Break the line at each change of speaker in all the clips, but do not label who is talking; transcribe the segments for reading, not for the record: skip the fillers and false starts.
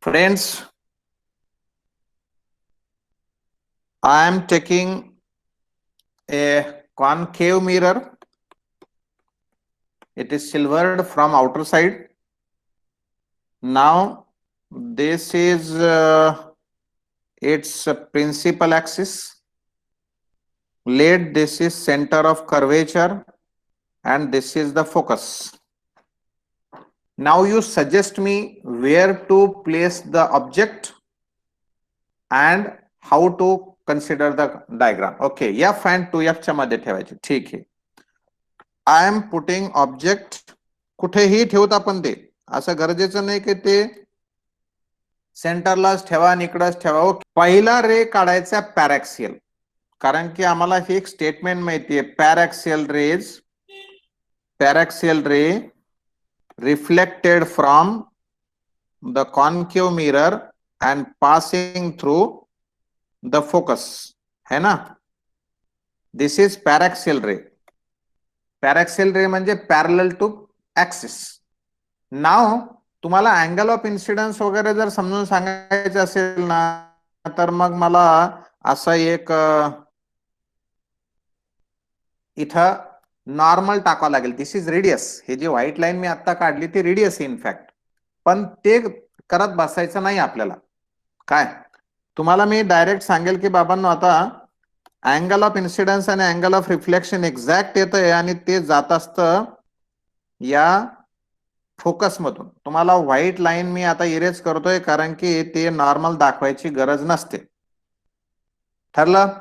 Friends, I am taking a concave mirror. It is silvered from outer side. Now, this is its principal axis. Lead, this is center of curvature, and this is the focus. Now, you suggest me where to place the object and how to consider the diagram. Okay, F and 2F च्या मध्ये ठेवायचे. ठीक आहे. I am putting object कुठेही ठेवत आपण ते असं गरजेचं नाही की ते सेंटरलाच ठेवा आणि इकडंच ठेवा. ओके, पहिला रे काढायचा पॅरॅक्सियल, कारण की आम्हाला ही एक स्टेटमेंट माहितीये. Paraxial ray reflected from the concave mirror and passing through the focus, है ना. दिस इज पॅरॅक्सियल रे. पॅरॅक्सियल रे म्हणजे पॅरलल टू ऍक्सिस. नाव तुम्हाला अँगल ऑफ इन्सिडन्स वगैरे जर समजून सांगायचं असेल ना, तर मग मला असं एक इथं नॉर्मल टाकावं लागेल. दिस इज रेडियस. हे जी व्हाईट लाईन मी आता काढली ती रेडियस इनफॅक्ट, पण ते करत बसायचं नाही आपल्याला. काय तुम्हाला मी डायरेक्ट सांगेल की बाबांनो, आता अँगल ऑफ इन्सिडन्स आणि अँगल ऑफ रिफ्लेक्शन एक्झॅक्ट येतंय आणि ते जात असतं या फोकस मधून. तुम्हाला व्हाईट लाईन मी आता इरेज करतोय कारण की ते नॉर्मल दाखवायची गरज नसते. ठरलं.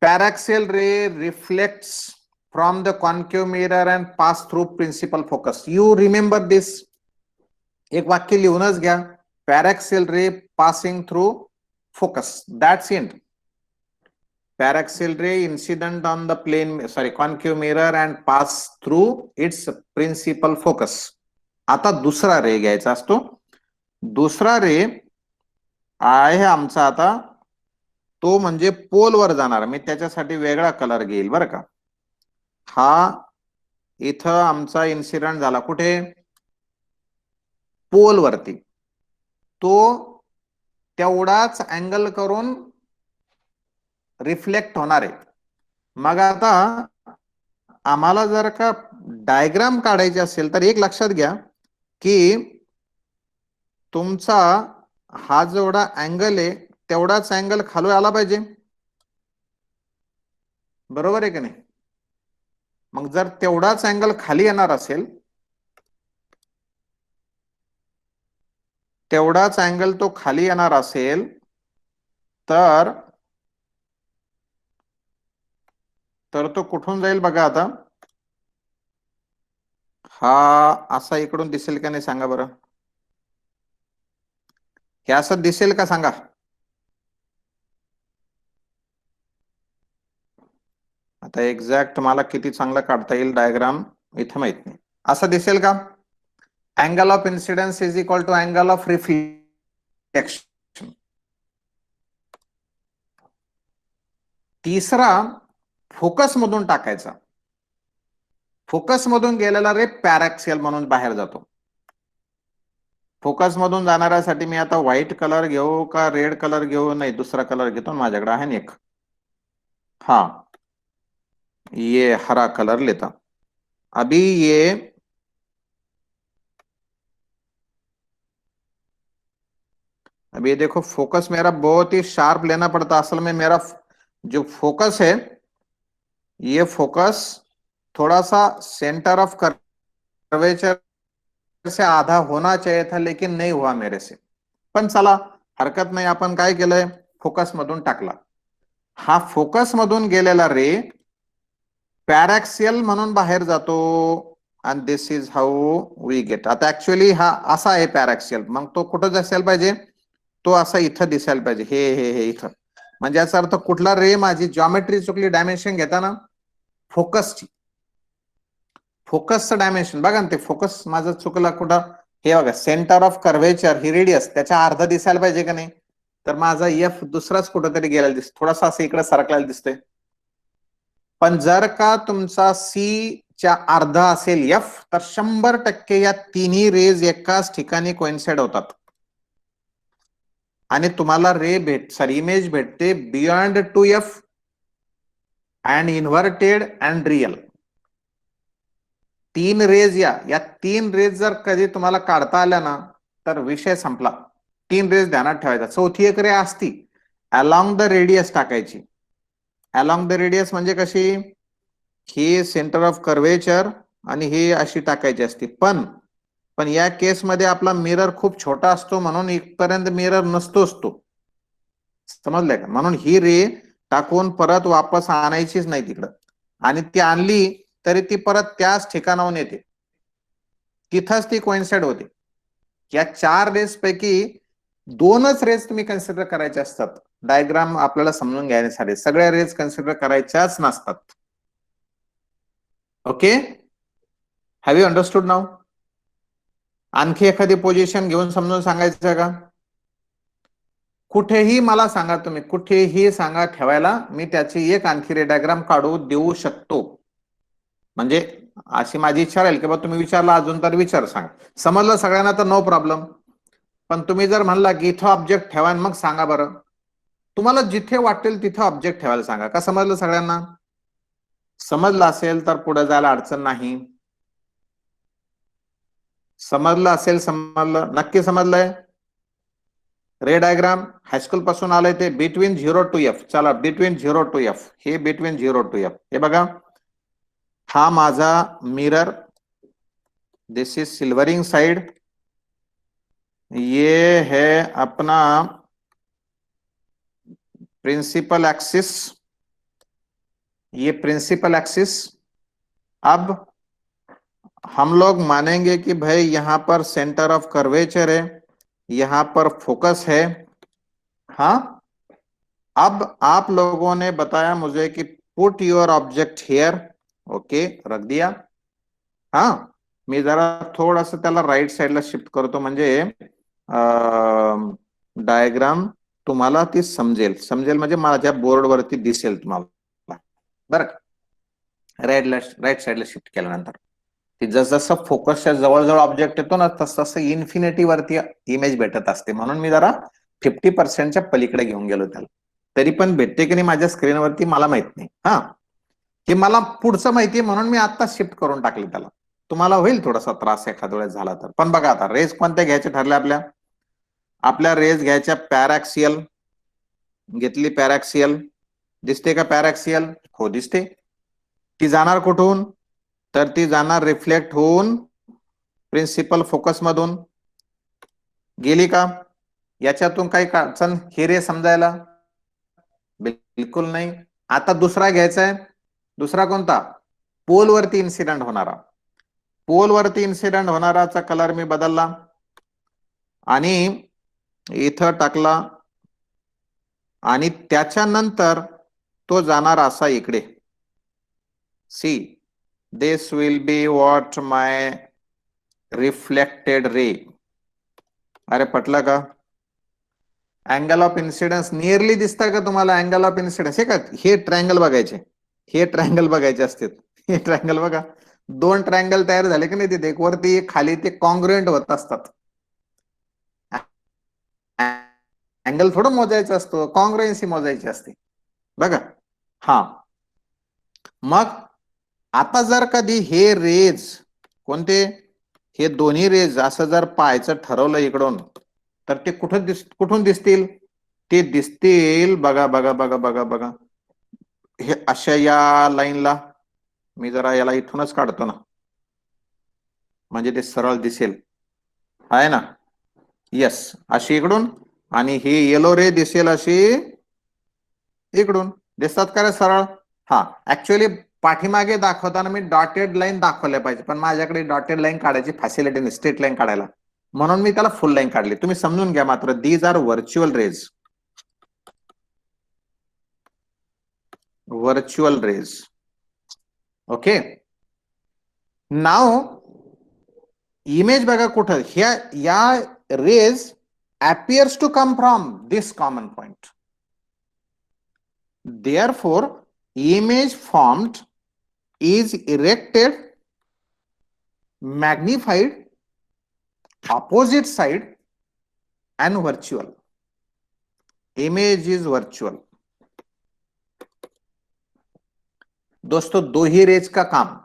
Paraxial ray reflects from the concave mirror and pass through principal focus. You remember this. एक वाक्य लिहूनच घ्या. Paraxial ray passing through focus. That's it. Paraxial ray incident on the concave mirror and pass through its principal focus. आता दुसरा रे घ्यायचा असतो. दुसरा रे आहे आमचा आता, तो म्हणजे पोल वर जाणार. मी त्याच्यासाठी वेगळा कलर घेईल बरं का. हा इथं आमचा इन्सिडेंट झाला कुठे, पोल वरती. तो तेवढाच अँगल करून रिफ्लेक्ट होणार आहे. मग आता आम्हाला जर का डायग्राम काढायचे असेल तर एक लक्षात घ्या की तुमचा हा जेवढा अँगल आहे तेवढाच अँगल खाली आला पाहिजे, बरोबर आहे की नाही. मग जर तेवढाच अँगल खाली येणार असेल, तेवढाच अँगल तो खाली येणार असेल तर तो कुठून जाईल बघा. आता हा असा इकडून दिसेल का नाही सांगा बरं. हे असं दिसेल का सांगा. आता एक्झॅक्ट मला किती चांगला काढता येईल डायग्राम इथं माहित नाही. असं दिसेल का. Angle of incidence is equal to angle of reflection. तिसरा फोकस मधून टाकायचा. फोकस मधून गेलेला रे पॅरॅक्सियल म्हणून बाहेर जातो. फोकस मधून जाणाऱ्यासाठी मी आता व्हाईट कलर घेऊ का रेड कलर घेऊ. नाही, दुसरा कलर घेतो, माझ्याकडे आहे ना एक. हा, ये हरा कलर लेता. अभी ये देखो, फोकस मेरा बहुत ही शार्प लेना पड़ता. असल में मेरा जो फोकस है, ये फोकस थोड़ा सा सेंटर ऑफ कर्वेचर से आधा होना चाहिए था, लेकिन नहीं हुआ मेरे से. पण चला, हरकत नाही. आपण काय केलंय, फोकस मधून टाकला. हा फोकस मधून गेलेला रे पॅरॅक्सियल म्हणून बाहेर जातो. आणि दिस इज हाऊ वी गेट. आता ऍक्च्युअली हा असा आहे पॅरॅक्सियल. मग तो कुठं दिसायला पाहिजे, तो असा इथं दिसायला पाहिजे. हे इथं. म्हणजे याचा अर्थ कुठला रे, माझी जॉमेट्री चुकली. डायमेन्शन घेताना फोकसची, फोकसचं डायमेन्शन बघा ना. ते फोकस माझं चुकला कुठं, हे बघा, centre of curvature he radius, त्याच्या अर्ध दिसायला पाहिजे का नाही. तर माझा एफ दुसराच कुठंतरी गेलेला दिसतो, थोडासा असं इकडे सरकलेला दिसतोय. पण जर का तुमचा सी च्या अर्ध असेल एफ, तर 100% या तिन्ही रेज एकाच ठिकाणी कोइन्साइड होतात. आणि तुम्हाला इमेज भेटते beyond 2f and inverted and real. 3 rays या 3 रेज जर कधी तुम्हाला काढता आल्या ना तर विषय संपला. 3 रेज ध्यानात ठेवायचा. चौथी एक रे असती अलॉंग द रेडियस टाकायची. अलॉंग द रेडियस म्हणजे कशी, ही सेंटर ऑफ कर्वेचर आणि ही अशी टाकायची असते. पण या केसमध्ये आपला मिरर खूप छोटा असतो म्हणून इथपर्यंत मिरर नसतोच तो. समजलंय का? म्हणून ही रे टाकून परत वापस आणायचीच नाही तिकडं. आणि ती आणली तरी ती परत त्याच ठिकाणाहून येते, तिथंच ती कोइन्साइड होते. या 4 रेस पैकी 2च रेस तुम्ही कन्सिडर करायचे असतात. डायग्राम आपल्याला समजून घ्यायसाठी सगळ्या रेस कन्सिडर करायच्याच नसतात. Okay, have you understood now? आणखी एखादी पोझिशन घेऊन समजून सांगायचं का? कुठेही मला सांगा, तुम्ही कुठेही सांगा ठेवायला, मी त्याची एक आणखी रे डायग्राम काढू देऊ शकतो. म्हणजे अशी माझी इच्छा राहील की बा तुम्ही विचारला अजून तर विचार सांगा. समजलं सगळ्यांना तर नो प्रॉब्लेम. पण तुम्ही जर म्हणला की इथं ऑब्जेक्ट ठेवा आणि मग सांगा बरं, तुम्हाला जिथे वाटेल तिथे ऑब्जेक्ट ठेवायला सांगा. का समजलं सगळ्यांना? समजलं असेल तर पुढे जायला अडचण नाही. समजलं असेल, समजलं, नक्की समजलंय. रे डायग्राम हायस्कूल पासून आलंय ते बिटवीन 0 to f. चला बिटवीन 0 to f, हे बिटवीन 0 to f. हे बघा, हा माझा mirror, this is silvering side, ये है अपना प्रिंसिपल एक्सिस, ये प्रिंसिपल एक्सिस. अब हम लोग मानेंगे कि भाई यहां पर सेंटर ऑफ कर्वेचर है, यहां पर फोकस है. हाँ, अब आप लोगों ने बताया मुझे कि put your object here. Okay, रख दिया. हाँ, मी जरा थोडंसं त्याला राईट साईडला शिफ्ट करतो म्हणजे डायग्राम तुम्हाला ती समजेल म्हणजे माझ्या बोर्डवरती दिसेल तुम्हाला. बरं, राईट साईडला शिफ्ट केल्यानंतर की जसं फोकसच्या जवळजवळ ऑब्जेक्ट येतो ना तसं इन्फिनिटी वरती इमेज भेटत असते. म्हणून मी जरा 50% पलीकडे घेऊन गेलो त्याला. तरी पण भेटते की नाही माझ्या स्क्रीनवरती मला माहित नाही. हा, की मला पुढचं माहिती म्हणून मी आता शिफ्ट करून टाकले त्याला. तुम्हाला होईल थोडासा त्रास एखाद्या वेळेस झाला तर. पण बघा आता रेज कोणत्या घ्यायच्या ठरल्या आपल्या रेज घ्यायच्या पॅरॅक्सियल. घेतली पॅरॅक्सियल, दिसते का पॅरॅक्सियल? हो दिसते. ती जाणार कुठून? तर ती जाणार रिफ्लेक्ट होऊन प्रिन्सिपल फोकस मधून. गेली का? याच्यातून काही अडचण हे रे समजायला? बिलकुल नाही. आता दुसरा घ्यायचा आहे. दुसरा कोणता? पोल वरती इन्सिडेंट होणारा. पोल वरती इन्सिडेंट होणाराचा कलर मी बदलला आणि इथं टाकला आणि त्याच्यानंतर तो जाणार असा इकडे. See, this will be what my reflected ray. अरे पटलं का? अँगल ऑफ इन्सिडन्स नियरली दिसतंय का तुम्हाला? अँगल ऑफ इन्सिडन्स हे का, हे ट्रायंगल बघायचे, हे ट्रायंगल बघायचे असते. हे ट्रायंगल बघा, 2 ट्रायंगल तयार झाले की नाही तिथे, एक वरती एक खाली, ते कॉन्ग्रुएंट होत असतात. अँगल थोडं मोजायचं असतो, कॉन्ग्रुएन्सी मोजायची असते बघा. हा, मग आता जर कधी हे रेज कोणते, हे दोन्ही रेज असं जर पाहायचं ठरवलं इकडून तर ते कुठून दिसतील? ते दिसतील बघा बघा बघा बघा बघा, हे अशा या लाईनला. मी जरा याला इथूनच काढतो ना म्हणजे ते सरळ दिसेल, आहे ना? यस, अशी इकडून. आणि ही येलो रे दिसेल अशी इकडून. दिसतात का रे सरळ? हा, ऍक्च्युअली पाठीमागे दाखवताना मी डॉटेड लाईन दाखवल्या पाहिजे, पण माझ्याकडे डॉटेड लाईन काढायची फॅसिलिटी नाही, स्ट्रेट लाईन काढायला, म्हणून मी त्याला फुल लाईन काढली. तुम्ही समजून घ्या मात्र, these are virtual rays. Virtual rays. Okay, नाव इमेज बघा कुठं, ह्या या rays appears to come from this common point. Therefore, image formed is erected, magnified, opposite side and virtual. Image is virtual. दोस्तों दोही रेज का काम,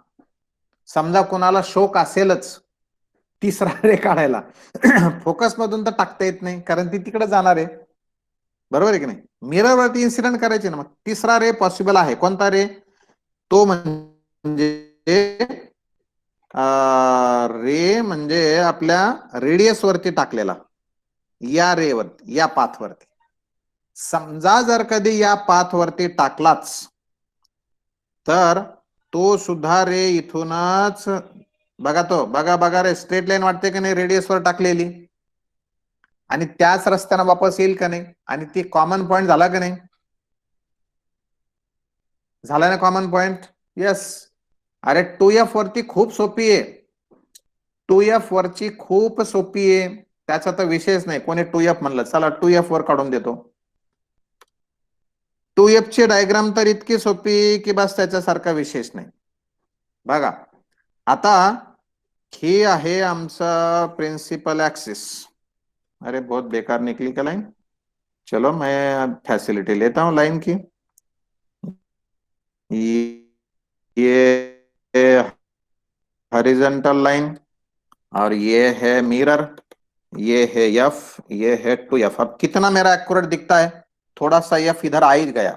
समजा कोणाला शौक असेलच तिसरा रे काढायला, फोकस मधून तर टाकता येत नाही कारण ती तिकडे जाणार आहे, बरोबर आहे की नाही? मिररवरती इन्सिडेंट करायचे ना, मग तिसरा रे पॉसिबल आहे. कोणता रे? तो म्हणजे रे म्हणजे आपल्या रेडियस वरती टाकलेला, या रे वरती, या पाथ वरती. समजा जर कधी या पाथ वरती टाकलाच तर तो सुद्धा रे इथूनच, बघा तो, बघा बघा रे, स्ट्रेट लाईन वाटते की नाही रेडियस वर टाकलेली, आणि त्याच रस्त्याने वापस येईल का नाही, आणि ती कॉमन पॉइंट झाला का नाही, झाला ना कॉमन पॉइंट? यस. अरे 2F वरती खूप सोपी आहे, 2F वरची खूप सोपी आहे, त्याचा तर विषयच नाही. कोणी 2F म्हणलं, चला 2F वर काढून देतो. 2F ची डायग्राम तर इतकी सोपी की बस त्याच्यासारखा विशेष नाही. बघा आता ही आहे आमचा प्रिंसिपल ऍक्सिस. अरे बहुत बेकार निकली क्या लाइन, चलो मैं फैसिलिटी लेता हूं लाइन की. ये हॉरिजॉन्टल लाइन और ये है मिरर, ये है एफ, ये है 2F. अब कितना मेरा एक्यूरेट दिखता है? थोड़ा सा एफ इधर आ ही गया,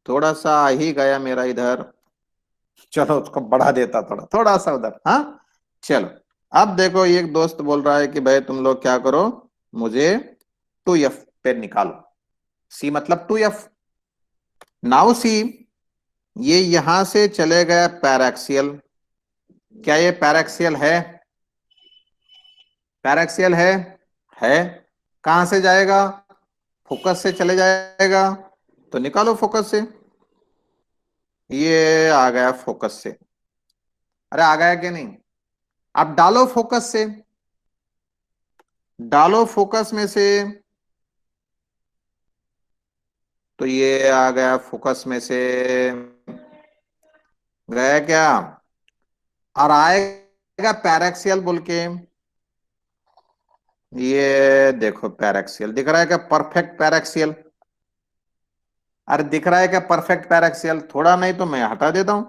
थोड़ा सा आ ही गया मेरा इधर, चलो उसको बढ़ा देता थोड़ा, थोड़ा सा उधर. हाँ चलो, अब देखो एक दोस्त बोल रहा है कि भाई तुम लोग क्या करो, मुझे 2F पे निकालो. सी मतलब 2F. नाउ सी, ये यहां से चले गया पैराक्सियल. क्या ये पैराक्सियल है? पैराक्सियल है. कहां से जाएगा? फोकस से चले जाएगा, तो निकालो फोकस से. ये आ गया फोकस से. अरे आ गया कि नहीं? अब डालो फोकस से, डालो फोकस में से, तो ये आ गया फोकस में से, गया क्या? और आएगा पैराक्सियल बोल के. ये देखो पैराक्सियल दिख रहा है क्या? Perfect paraxial. अरे दिख रहा है क्या परफेक्ट पैराक्सियल? थोड़ा नहीं तो मैं हटा देता हूं,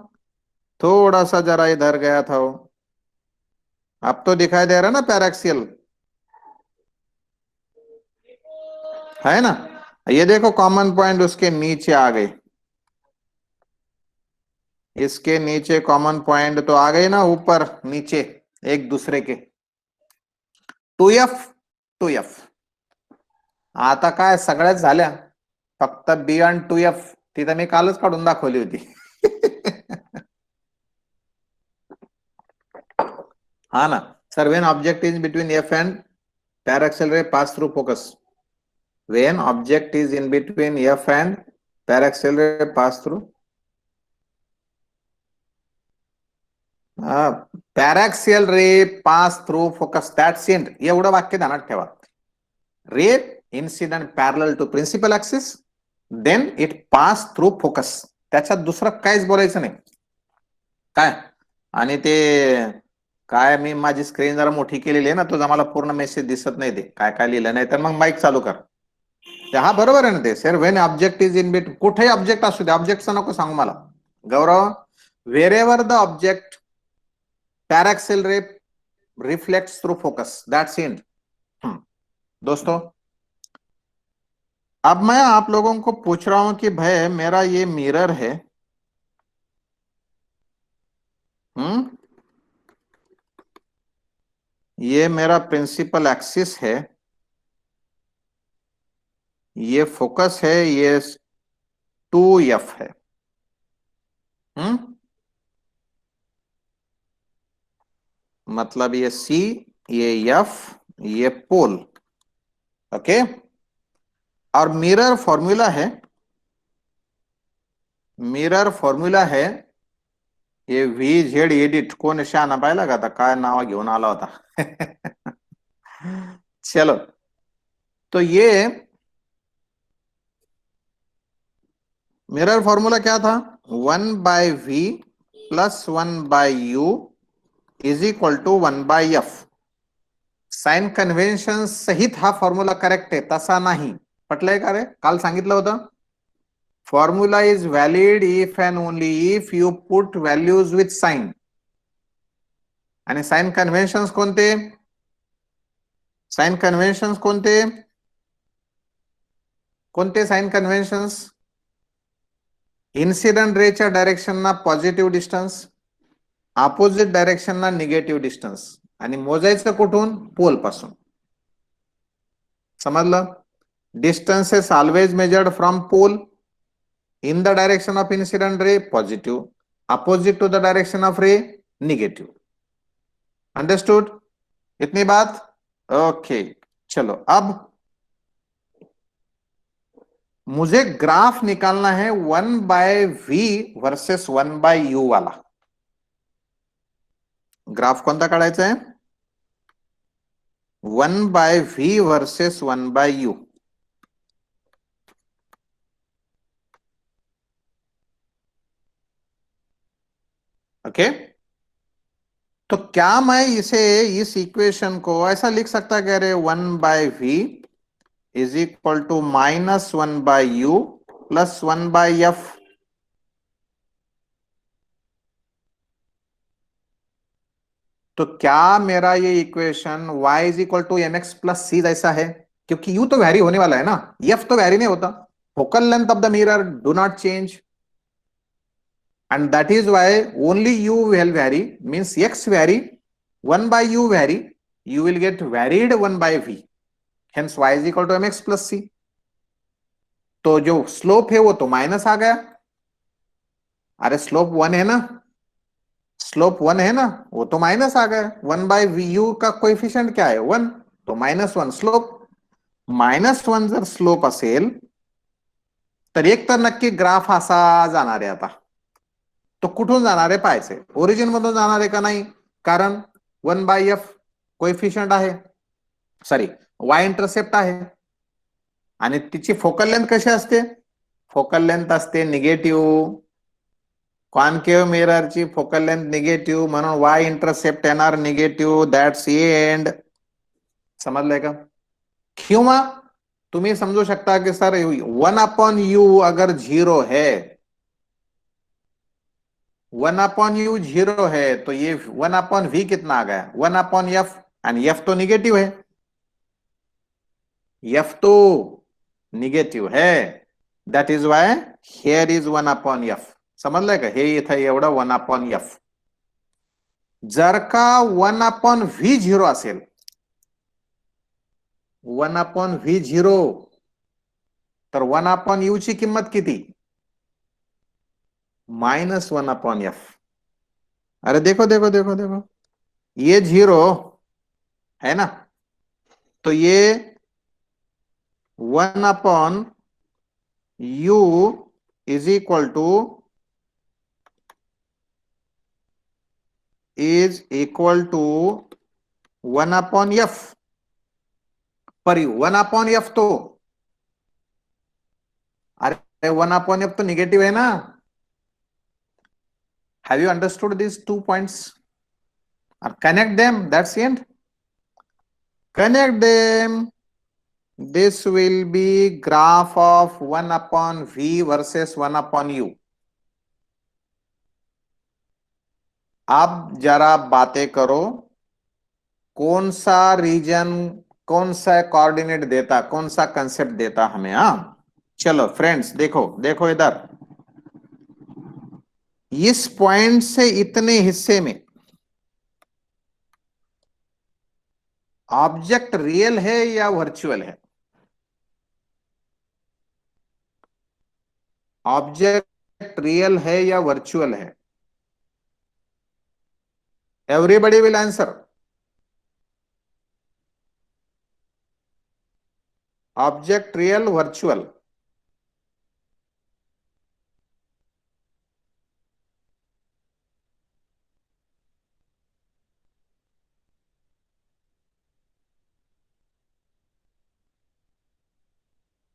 थोड़ा सा जरा इधर गया था वो. अब तो दिखाई दे रहा है ना पैराक्सियल, है ना? ये देखो कॉमन पॉइंट उसके नीचे आ गए, इसके नीचे कॉमन पॉइंट तो आ गए ना, ऊपर नीचे एक दूसरे के. 2F 2F. आता काय सगळ्याच झाल्या, फक्त बी आणि 2F तिथं मी कालच काढून दाखवली होती. हा ना sir, when object is between F and paraxial ray pass through focus. When object is in between F and paraxial ray pass through, paraxial ray pass through focus, that's it. एवढं वाक्य ध्यानात ठेवा. Ray incident parallel to principal axis, then it pass through focus. त्याच्यात दुसरं काहीच बोलायचं नाही. काय? आणि ते काय, मी माझी स्क्रीन जरा मोठी केलेली आहे ना, तुझा मला पूर्ण मेसेज दिसत नाही, ते काय काय लिहिलं नाही, तर मग माईक चालू कर. हा बरोबर आहे ना ते sir. When object is in bit, कुठेही ऑब्जेक्ट असू दे, ऑब्जेक्टचं नको सांगू मला Gaurav. Wherever the object paraxial ray reflects through focus, that's it. दोस्तों अब मैं आप लोगों को पूछ रहा हूं कि भाई मेरा ये मिरर है, ये मेरा प्रिंसिपल एक्सिस है, ये फोकस है, ये 2F है. मतलब ये C, ये F, ये पोल. ओके. और मिरर फॉर्मूला है, मिरर फॉर्म्युला है ये VZ एडिट. कोण शहाणा पाहिला का आता, काय नाव घेऊन आला होता. चलो, तो ये मिरर फॉर्मूला क्या था? 1/V plus 1/U is equal to 1/F. Sign convention सहित हा फॉर्म्युला करेक्ट आहे, तसा नाही. पटलंय का रे? काल सांगितलं होतं. Formula is valid if and only if you put values with sign. आणि साइन कन्व्हेन्शन्स कोणते? साइन कन्व्हेन्शन्स कोणते? कोणते साइन कन्व्हेन्शन्स? इन्सिडेंट रेच्या डायरेक्शनना पॉझिटिव्ह डिस्टन्स, अपोजिट डायरेक्शनना निगेटिव्ह डिस्टन्स, आणि मोजायचं कुठून? पोल पासून. समजलं? Distance is always measured from pole. In the direction of incident ray positive, opposite to the direction of ray negative. Understood? इतनी बात? ओके चलो, अब मुझे ग्राफ निकालना है 1/v वर्सेस 1/u वाला. ग्राफ कोणता काढायचा आहे? 1/v versus 1/u. ओके, तो क्या मैं इसे, इस इक्वेशन को ऐसा लिख सकता कह रहे 1/v is equal to -1/u plus 1/f. तो क्या मेरा ये equation y is equal to mx plus c जैसा है? क्योंकि u तो वैरी होने वाला है ना, f तो वैरी नहीं होता. Focal length of the mirror do not change, and that is why only u will vary, means x vary, 1/u vary, you will get varied 1/v, hence y is equal to mx plus c. तो जो slope है वो तो minus आ गया. अरे slope 1 है ना, slope 1 है ना, वो तो माइनस आ गया. 1/vu का कोएफिशिएंट क्या है? 1, तो -1 स्लोप. -1 जर स्लोप असेल तर एक तर नक्की ग्राफ असा जाणार आहे. आता तो कुठून जाणार आहे पाहायचे, ओरिजिन मधून जाणार आहे का नाही? कारण 1/f कोएफिशिएंट आहे, सॉरी y इंटरसेप्ट आहे, आणि तिची फोकल लेंथ कशी असते? फोकल लेंथ असते निगेटिव्ह. कॉन्केव्ह मिररची फोकल लेंथ निगेटिव्ह, म्हणून y इंटरसेप्ट येणार निगेटिव्ह. That's end. समजलंय का? किंवा तुम्ही समजू शकता कि सर 1/u अगर 0 है, 1/u 0 है, तो ये 1/v कितना आ गया? 1/f, एंड f तो निगेटिव है, f तो निगेटिव है. That is why here is 1/f. समजलंय का? हे इथं एवढं 1/f. जर का 1/v 0 असेल, 1/v 0, तर 1/u ची किंमत किती? -1/f. अरे देखो देखो देखो देखो, ये 0 है ना, तो ये 1/u is equal to 1/f. Per 1/f तो, अरे 1/f तो निगेटिव है ना. Have you understood these 2 points? Or connect them, that's the end. Connect them. This will be graph of 1/v versus 1/u. अब जरा बातें करो, कौन सा रीजन, कौन सा कोऑर्डिनेट देता, कौन सा कंसेप्ट देता हमें? हाँ चलो फ्रेंड्स, देखो देखो इधर, इस पॉइंट से इतने हिस्से में ऑब्जेक्ट रियल है या वर्चुअल है? ऑब्जेक्ट रियल है या वर्चुअल है? Everybody will answer. Object real, virtual?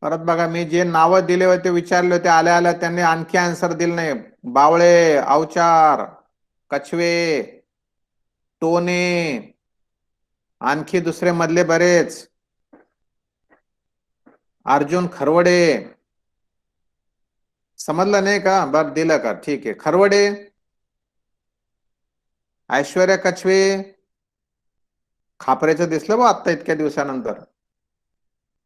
परत बघा, मी जे नाव दिले होते, विचारले होते, आल्या आल्या त्यांनी आणखी आन्सर दिले नाही. बावळे, अवचार, कछवे, टोने, आणखी दुसरे मधले बरेच. अर्जुन खरवडे, समजलं नाही का? बर दिलं का? ठीक आहे. खरवडे, ऐश्वर्या कछवे, खापरेचं दिसलं बा आता इतक्या दिवसानंतर.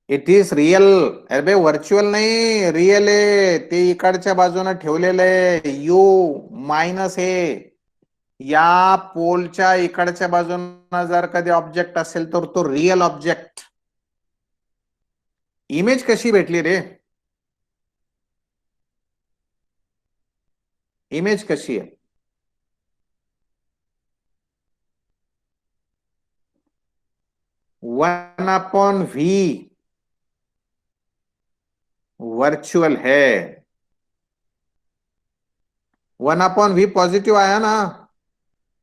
It is real. अरे व्हर्च्युअल नाही, रिअल आहे ते. इकडच्या बाजूने ठेवलेलं आहे. यू मायनस आहे. या पोलच्या इकडच्या बाजूने जर कधी ऑब्जेक्ट असेल तर तो रिअल ऑब्जेक्ट. इमेज कशी भेटली रे? इमेज कशी आहे? 1/v वर्चुअल है. 1/v पॉजिटिव आया ना,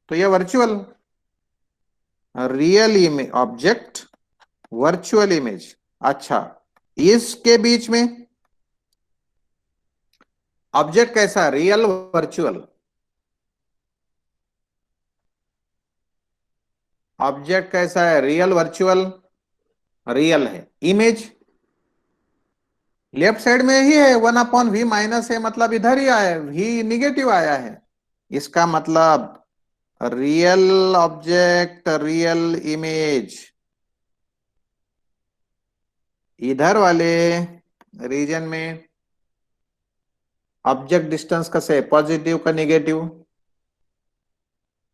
तो ये virtual. Real image object, virtual image. अच्छा, इसके बीच में ऑब्जेक्ट कैसा? Real virtual? ऑब्जेक्ट कैसा है? Real virtual? रियल है. इमेज लेफ्ट साइड में ही है. 1/v माइनस है, मतलब इधर ही आया है, v निगेटिव आया है. इसका मतलब रियल ऑब्जेक्ट, रियल इमेज इधर वाले रीजन में ऑब्जेक्ट डिस्टन्स कसं आहे? पॉझिटिव्ह का निगेटिव्ह?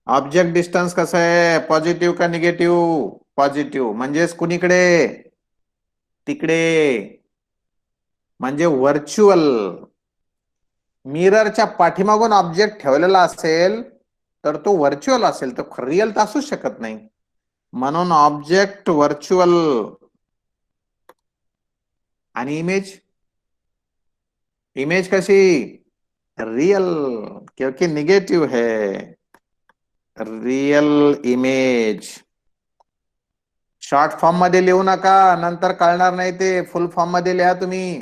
ऑब्जेक्ट डिस्टन्स कसं आहे? पॉझिटिव्ह का निगेटिव्ह? पॉझिटिव्ह. म्हणजेच कुणीकडे? तिकडे. म्हणजे व्हर्च्युअल. मिररच्या पाठीमागून ऑब्जेक्ट ठेवलेला असेल तर तो व्हर्च्युअल असेल, तर रिअल तर असूच शकत नाही. म्हणून ऑब्जेक्ट व्हर्च्युअल. आणि इमेज, इमेज कशी? रियल, क्योंकि निगेटिव है. Real image. शॉर्ट फॉर्म मध्ये लिहू नका, नंतर कळणार नाही ते. फुल फॉर्म मध्ये लिहा तुम्ही.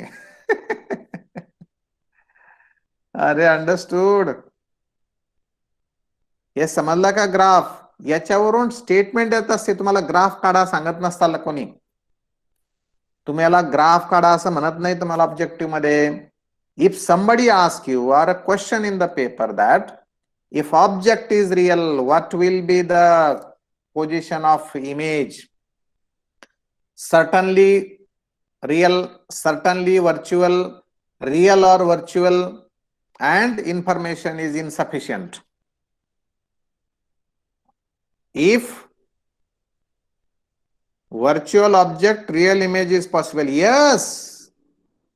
अरे अंडरस्टूड. हे समजला का? ग्राफ याच्यावरून स्टेटमेंट येत असते. तुम्हाला ग्राफ काढा सांगत नसताना कोणी. तुम्हाला ग्राफ काढा असं म्हणत नाही तुम्हाला ऑब्जेक्टिव्ह मध्ये. If somebody ask you or a question in the paper that if object is real, what will be the position of image? Certainly real, certainly virtual, real or virtual, and information is insufficient. If virtual object, real image is possible. Yes,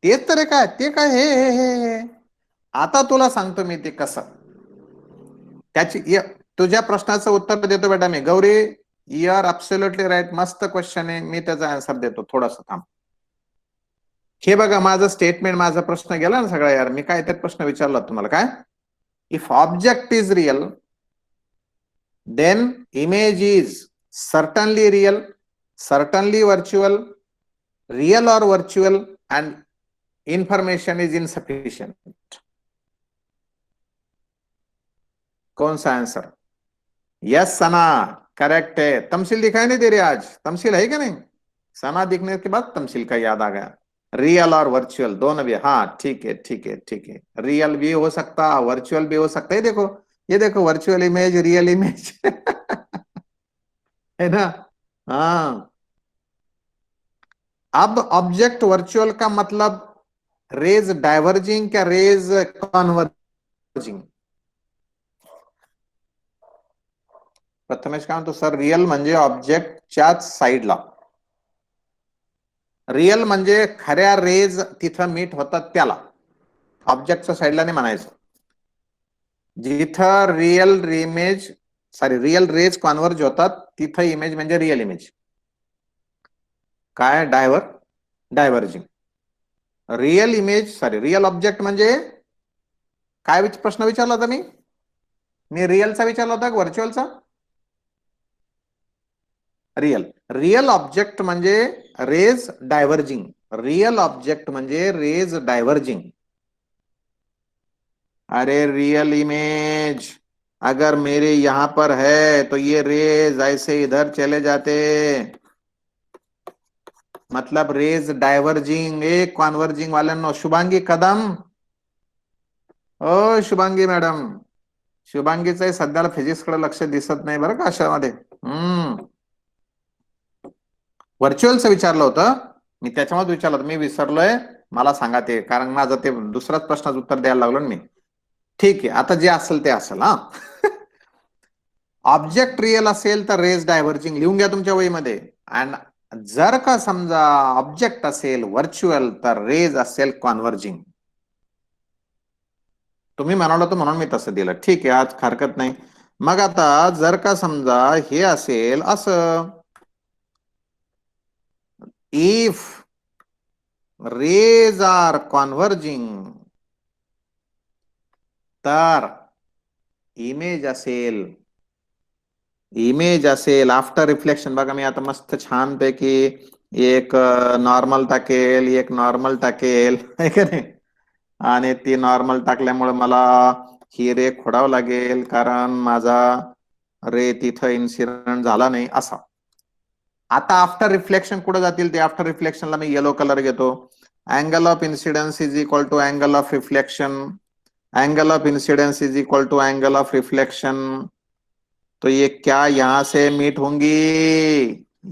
तेच तर काय ते काय हे. आता तुला सांगतो मी ते कसं. त्याची तुझ्या प्रश्नाचं उत्तर देतो बेटा मी. Gauri, you are absolutely right. मस्त क्वेश्चन आहे, मी त्याचा आन्सर देतो. थोडस थांब. हे बघा माझं स्टेटमेंट, माझा प्रश्न गेला ना सगळा यार. मी काय त्यात प्रश्न विचारला तुम्हाला? काय? If object is real then image is certainly real, certainly virtual, real और virtual, and information is insufficient. कौन सा आंसर? यस सना, करेक्ट है. तमसील दिखाई नहीं दे रही आज? तमसील है कि नहीं? सना दिखने के बाद तमसील का याद आ गया. रियल और वर्चुअल दोनों भी. हाँ ठीक है ठीक है ठीक है. रियल भी हो सकता, वर्चुअल भी हो सकता है. देखो ये देखो, वर्चुअल इमेज, रियल इमेज. है ना? हाँ. अब ऑब्जेक्ट वर्चुअल का मतलब रेज डायव्हर्जिंग क्या रेज कॉन्व्हर्जिंग? प्रथमेश काय म्हणतो? सर रियल म्हणजे ऑब्जेक्टच्याच साईडला. रियल म्हणजे खऱ्या रेज तिथं मीट होतात त्याला. ऑब्जेक्टच्या साईडला नाही म्हणायचं. जिथं real image, sorry real rays converge होतात तिथं इमेज म्हणजे रियल इमेज. काय? Diverging. Real image, sorry real object म्हणजे काय? प्रश्न विचारला होता मी रियलचा विचारला होता का व्हर्च्युअलचा? रियल. रियल ऑब्जेक्ट म्हणजे रेज डायव्हर्जिंग. रियल ऑब्जेक्ट म्हणजे रेज डायव्हर्जिंग. अरे रियल इमेज अगर मेरे यहां पर है तो ये रेज ऐसे इधर चले जाते. मतलब रेज डायव्हर्जिंग एक कॉन्व्हर्जिंग वाल्यांनो. शुभांगी कदम, ओ शुभांगी मॅडम, शुभांगीचं सध्याला फिजिक्स कडे लक्ष दिसत नाही बरं का अशामध्ये. व्हर्च्युअलचं विचारलं होतं मी, त्याच्यामध्ये विचारलं होतं, मी विसरलोय, मला सांगा ते, कारण माझं ते दुसऱ्याच प्रश्नाचं उत्तर द्यायला लागलो ना मी. ठीक आहे, आता जे असेल ते असेल. हा ऑब्जेक्ट रिअल असेल तर रेज डायव्हर्जिंग लिहून घ्या तुमच्या वहीमध्ये. अँड जर का समजा ऑब्जेक्ट असेल व्हर्च्युअल तर रेज असेल कॉन्व्हर्जिंग. तुम्ही म्हणाल तर म्हणून मी तसं दिलं. ठीक आहे, आज हरकत नाही. मग आता जर का समजा हे असेल असं, इफ रेज आर कॉन्व्हर्जिंग तर इमेज असेल आफ्टर रिफ्लेक्शन. बघा मी आता मस्त छान पैकी एक नॉर्मल टाकेल, एक नॉर्मल टाकेल, है का नाही, आणि ती नॉर्मल टाकल्यामुळे मला ही रे खोडावं लागेल कारण माझा रे तिथं इन्सिडेंट झाला नाही असा. आता आफ्टर रिफ्लेक्शन कुठे जातील ते? आफ्टर रिफ्लेक्शनला मी येलो कलर घेतो. Angle of incidence is equal to angle of reflection, angle of incidence is equal to angle of reflection. तो ये क्या यहां से मीट होंगी?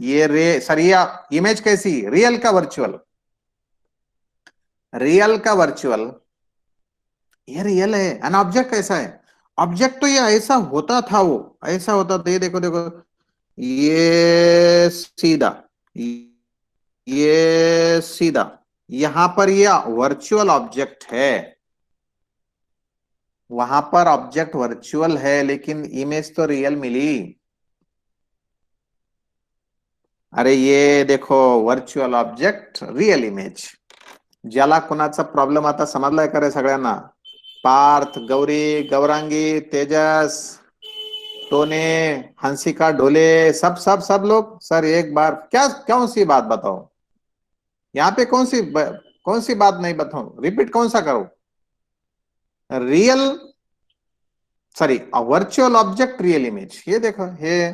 ये रे सर, ये इमेज कैसी, रियल का वर्चुअल? रियल का वर्चुअल? ये रियल है। एन ऑब्जेक्ट कैसा है? ऑब्जेक्ट तो ये ऐसा होता था, वो ऐसा होता था, ये देखो देखो, ये सीधा, ये सीधा, यहां पर ये वर्चुअल ऑब्जेक्ट है, वहां पर ऑब्जेक्ट वर्चुअल है, लेकिन इमेज तो रियल मिली. अरे ये देखो, वर्चुअल ऑब्जेक्ट रियल इमेज. ज्याला कोणाचा प्रॉब्लेम आता समजलाय का रे सगळ्यांना? पार्थ, गौरी, गौरांगी, तेजस, टोने, हंसिका ढोले, सब सब सब लोग, सर एक बार क्या कौन सी बात बताओ यहाँ पे? कौन सी बात नहीं बताऊं? रिपीट कौन सा करो? Real, sorry, virtual object real image. हे देखो, हे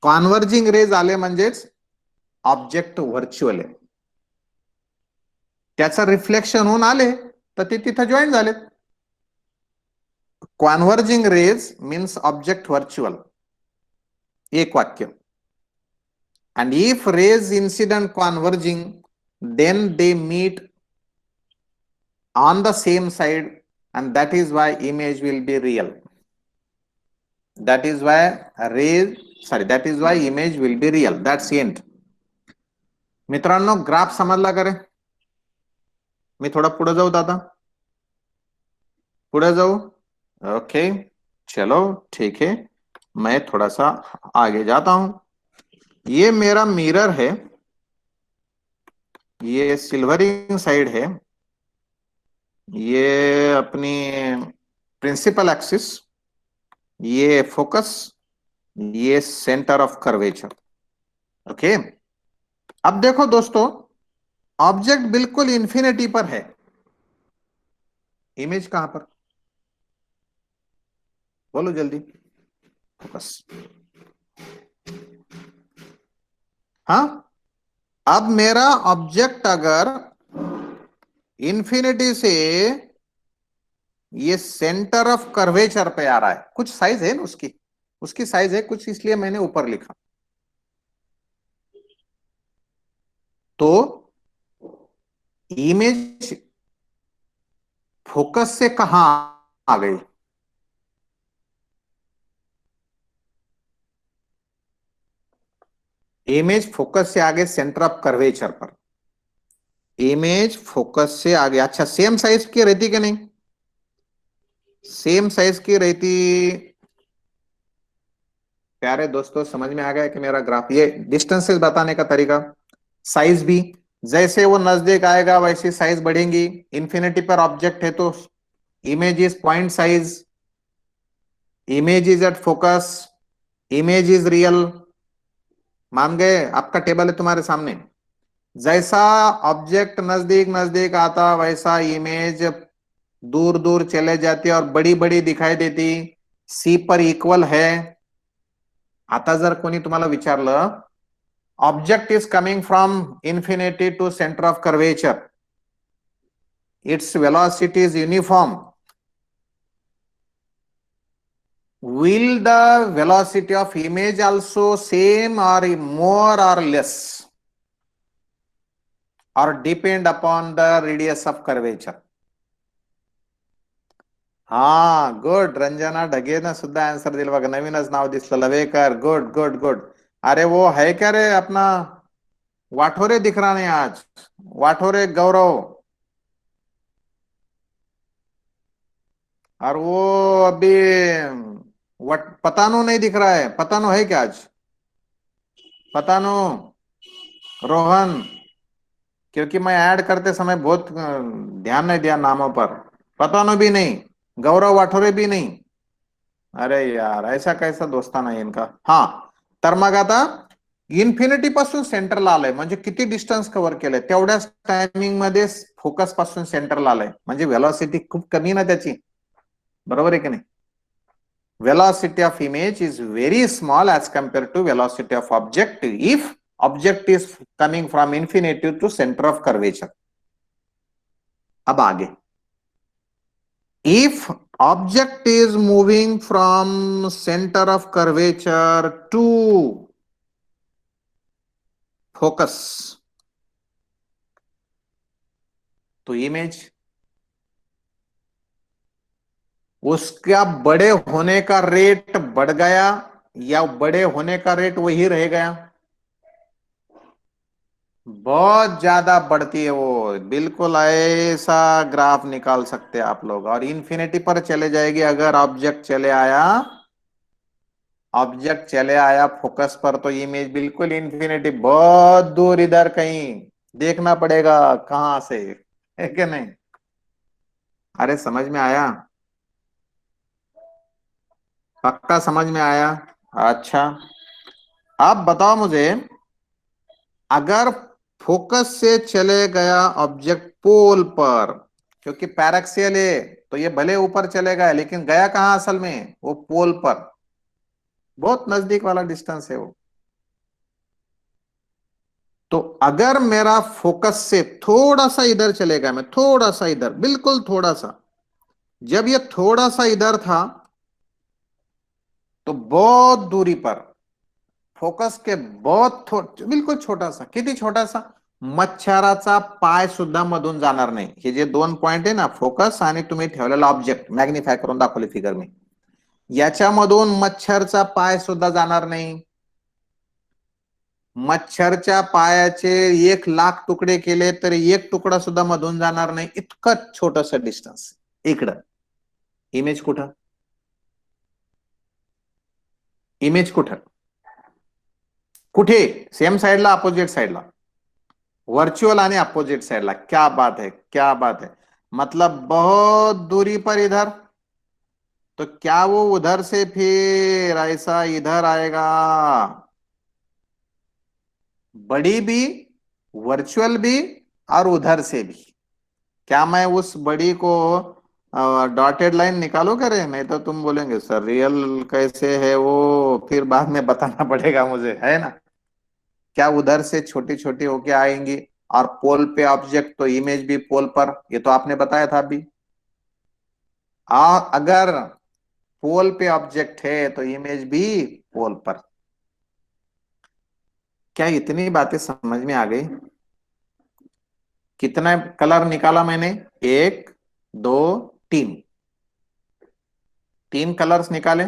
कॉन्व्हर्जिंग रेज आले म्हणजेच ऑब्जेक्ट व्हर्च्युअल आहे, त्याचं रिफ्लेक्शन होऊन आले तर ते तिथं जॉईन झाले. Converging rays means object virtual. एक वाक्य. and if rays incident converging then they meet on the same side and that is why image will be real. That is why that is why image will be real. That's the end. मित्रांनो graph समजला का रे? मी थोड़ा पुढे जाऊ दादा, पुढे जाऊ. Okay चलो ठीक है, मैं थोड़ा सा आगे जाता हूं. ये मेरा मिरर है, ये सिल्वरिंग साइड है, ये अपनी प्रिंसिपल एक्सिस, ये फोकस, ये सेंटर ऑफ कर्वेचर. ओके, अब देखो दोस्तों, ऑब्जेक्ट बिल्कुल इंफिनिटी पर है, इमेज कहां पर? बोलो जल्दी. फोकस. हाँ, अब मेरा ऑब्जेक्ट अगर इंफिनिटी से ये सेंटर ऑफ कर्वेचर पे आ रहा है, कुछ साइज है ना उसकी साइज है कुछ, इसलिए मैंने ऊपर लिखा. तो इमेज फोकस से कहां आ गई? इमेज फोकस से आगे सेंटर ऑफ कर्वेचर पर. इमेज फोकस से आगे. अच्छा, सेम साइज की रहती कि नहीं? सेम साइज की रहती. प्यारे दोस्तों समझ में आ गया कि मेरा ग्राफ, ये डिस्टेंसेस बताने का तरीका, साइज भी जैसे वो नजदीक आएगा वैसी साइज बढ़ेंगी. इंफिनिटी पर ऑब्जेक्ट है तो image is point size, image is at focus, image is real. मान गए? आपका टेबल है तुम्हारे सामने. जैसा ऑब्जेक्ट नजदीक नजदीक आता वैसा इमेज दूर दूर चले जाती और बड़ी बड़ी दिखाई देती. सी पर इक्वल है. आता जर कोणी तुम्हाला विचारलं Object is coming from infinity to center of curvature. Its velocity is uniform. Will the velocity of image also same or more or less, or depend upon the radius of curvature? हा good. Ranjana ढगेनं सुद्धा answer दिलं बघा. नवीनच नाव दिसलं. Lavekar. Good good good. अरे वो है क्या रे अपना वाठोरे दिख रहा नहीं आज. वाठोरे गौरव. और वो अभी पतानो नहीं दिख रहा है. पतानो है क्या आज? पतानो, रोहन. क्योंकि मैं ऐड करते समय बहुत ध्यान नहीं दिया नामों पर. पतानो भी नहीं, गौरव वाठोरे भी नहीं. अरे यार ऐसा कैसा दोस्ताना आहे इनका. हा तर मग आता इन्फिनिटी पासून सेंटरला आलंय म्हणजे किती डिस्टन्स कव्हर केलंय तेवढ्याच टायमिंग मध्ये फोकस पासून सेंटरला आलंय म्हणजे व्हेलॉसिटी खूप कमी ना त्याची. बरोबर आहे की नाही? velocity of image is very small as compared to velocity of object if object is coming from infinity to center of curvature. अब आगे, if object is moving from center of curvature to focus, तो image उसका बड़े होने का rate बढ़ गया या बड़े होने का रेट वही रह गया? बहुत ज्यादा बढ़ती है वो. बिल्कुल ऐसा ग्राफ निकाल सकते हैं आप लोग. और इन्फिनिटी पर चले जाएगी अगर ऑब्जेक्ट चले आया फोकस पर, तो इमेज बिल्कुल इन्फिनिटी बहुत दूर इधर कहीं देखना पड़ेगा. कहां से, है कि नहीं? अरे समझ में आया? पक्का समझ में आया? अच्छा अब बताओ मुझे, अगर फोकस से चले गया ऑब्जेक्ट पोल पर, क्योंकि पैरेक्सियल है तो ये भले ऊपर चले गया लेकिन गया कहां असल में? वो पोल पर. बहुत नजदीक वाला डिस्टेंस है वो. तो अगर मेरा फोकस से थोड़ा सा इधर चलेगा, मैं थोड़ा सा इधर, बिल्कुल थोड़ा सा, जब ये थोड़ा सा इधर था तो बहुत दूरी पर फोकस के बिल्कुल छोटा सा, किती छोटा सा, मच्छराचा पाय सुद्धा मधून जाणार नाही. हे जे दोन पॉइंट आहे ना, फोकस आणि तुम्ही ठेवलेला ऑब्जेक्ट, मॅग्निफाय करून दाखवले फिगर मी, याच्यामधून मच्छरचा पाय सुद्धा जाणार नाही. मच्छरच्या पायाचे 1,00,000 तुकडे केले तर एक तुकडा सुद्धा मधून जाणार नाही. इतकं छोटस डिस्टन्स. इकडं इमेज कुठं? इमेज कुठं? कुठे? सेम साइडला, अपोजिट साइडला? वर्चुअल आणि अपोजिट साइडला. क्या बात है, क्या बात है. मतलब बहुत दूरी पर इधर. तो क्या वो उधर से फिर ऐसा इधर आएगा? बड़ी भी, वर्चुअल भी और उधर से भी. क्या मैं उस बड़ी को डॉटेड लाइन निकालो करे? नहीं तो तुम बोलेंगे सर रियल कैसे है वो, फिर बाद में बताना पड़ेगा मुझे, है ना? क्या उधर से छोटी छोटी होके आएंगी? और पोल पे ऑब्जेक्ट तो इमेज भी पोल पर, ये तो आपने बताया था अभी. अगर पोल पे ऑब्जेक्ट है तो इमेज भी पोल पर. क्या इतनी बातें समझ में आ गई? कितना कलर निकाला मैंने? 1 2 3, 3 कलर्स निकाले.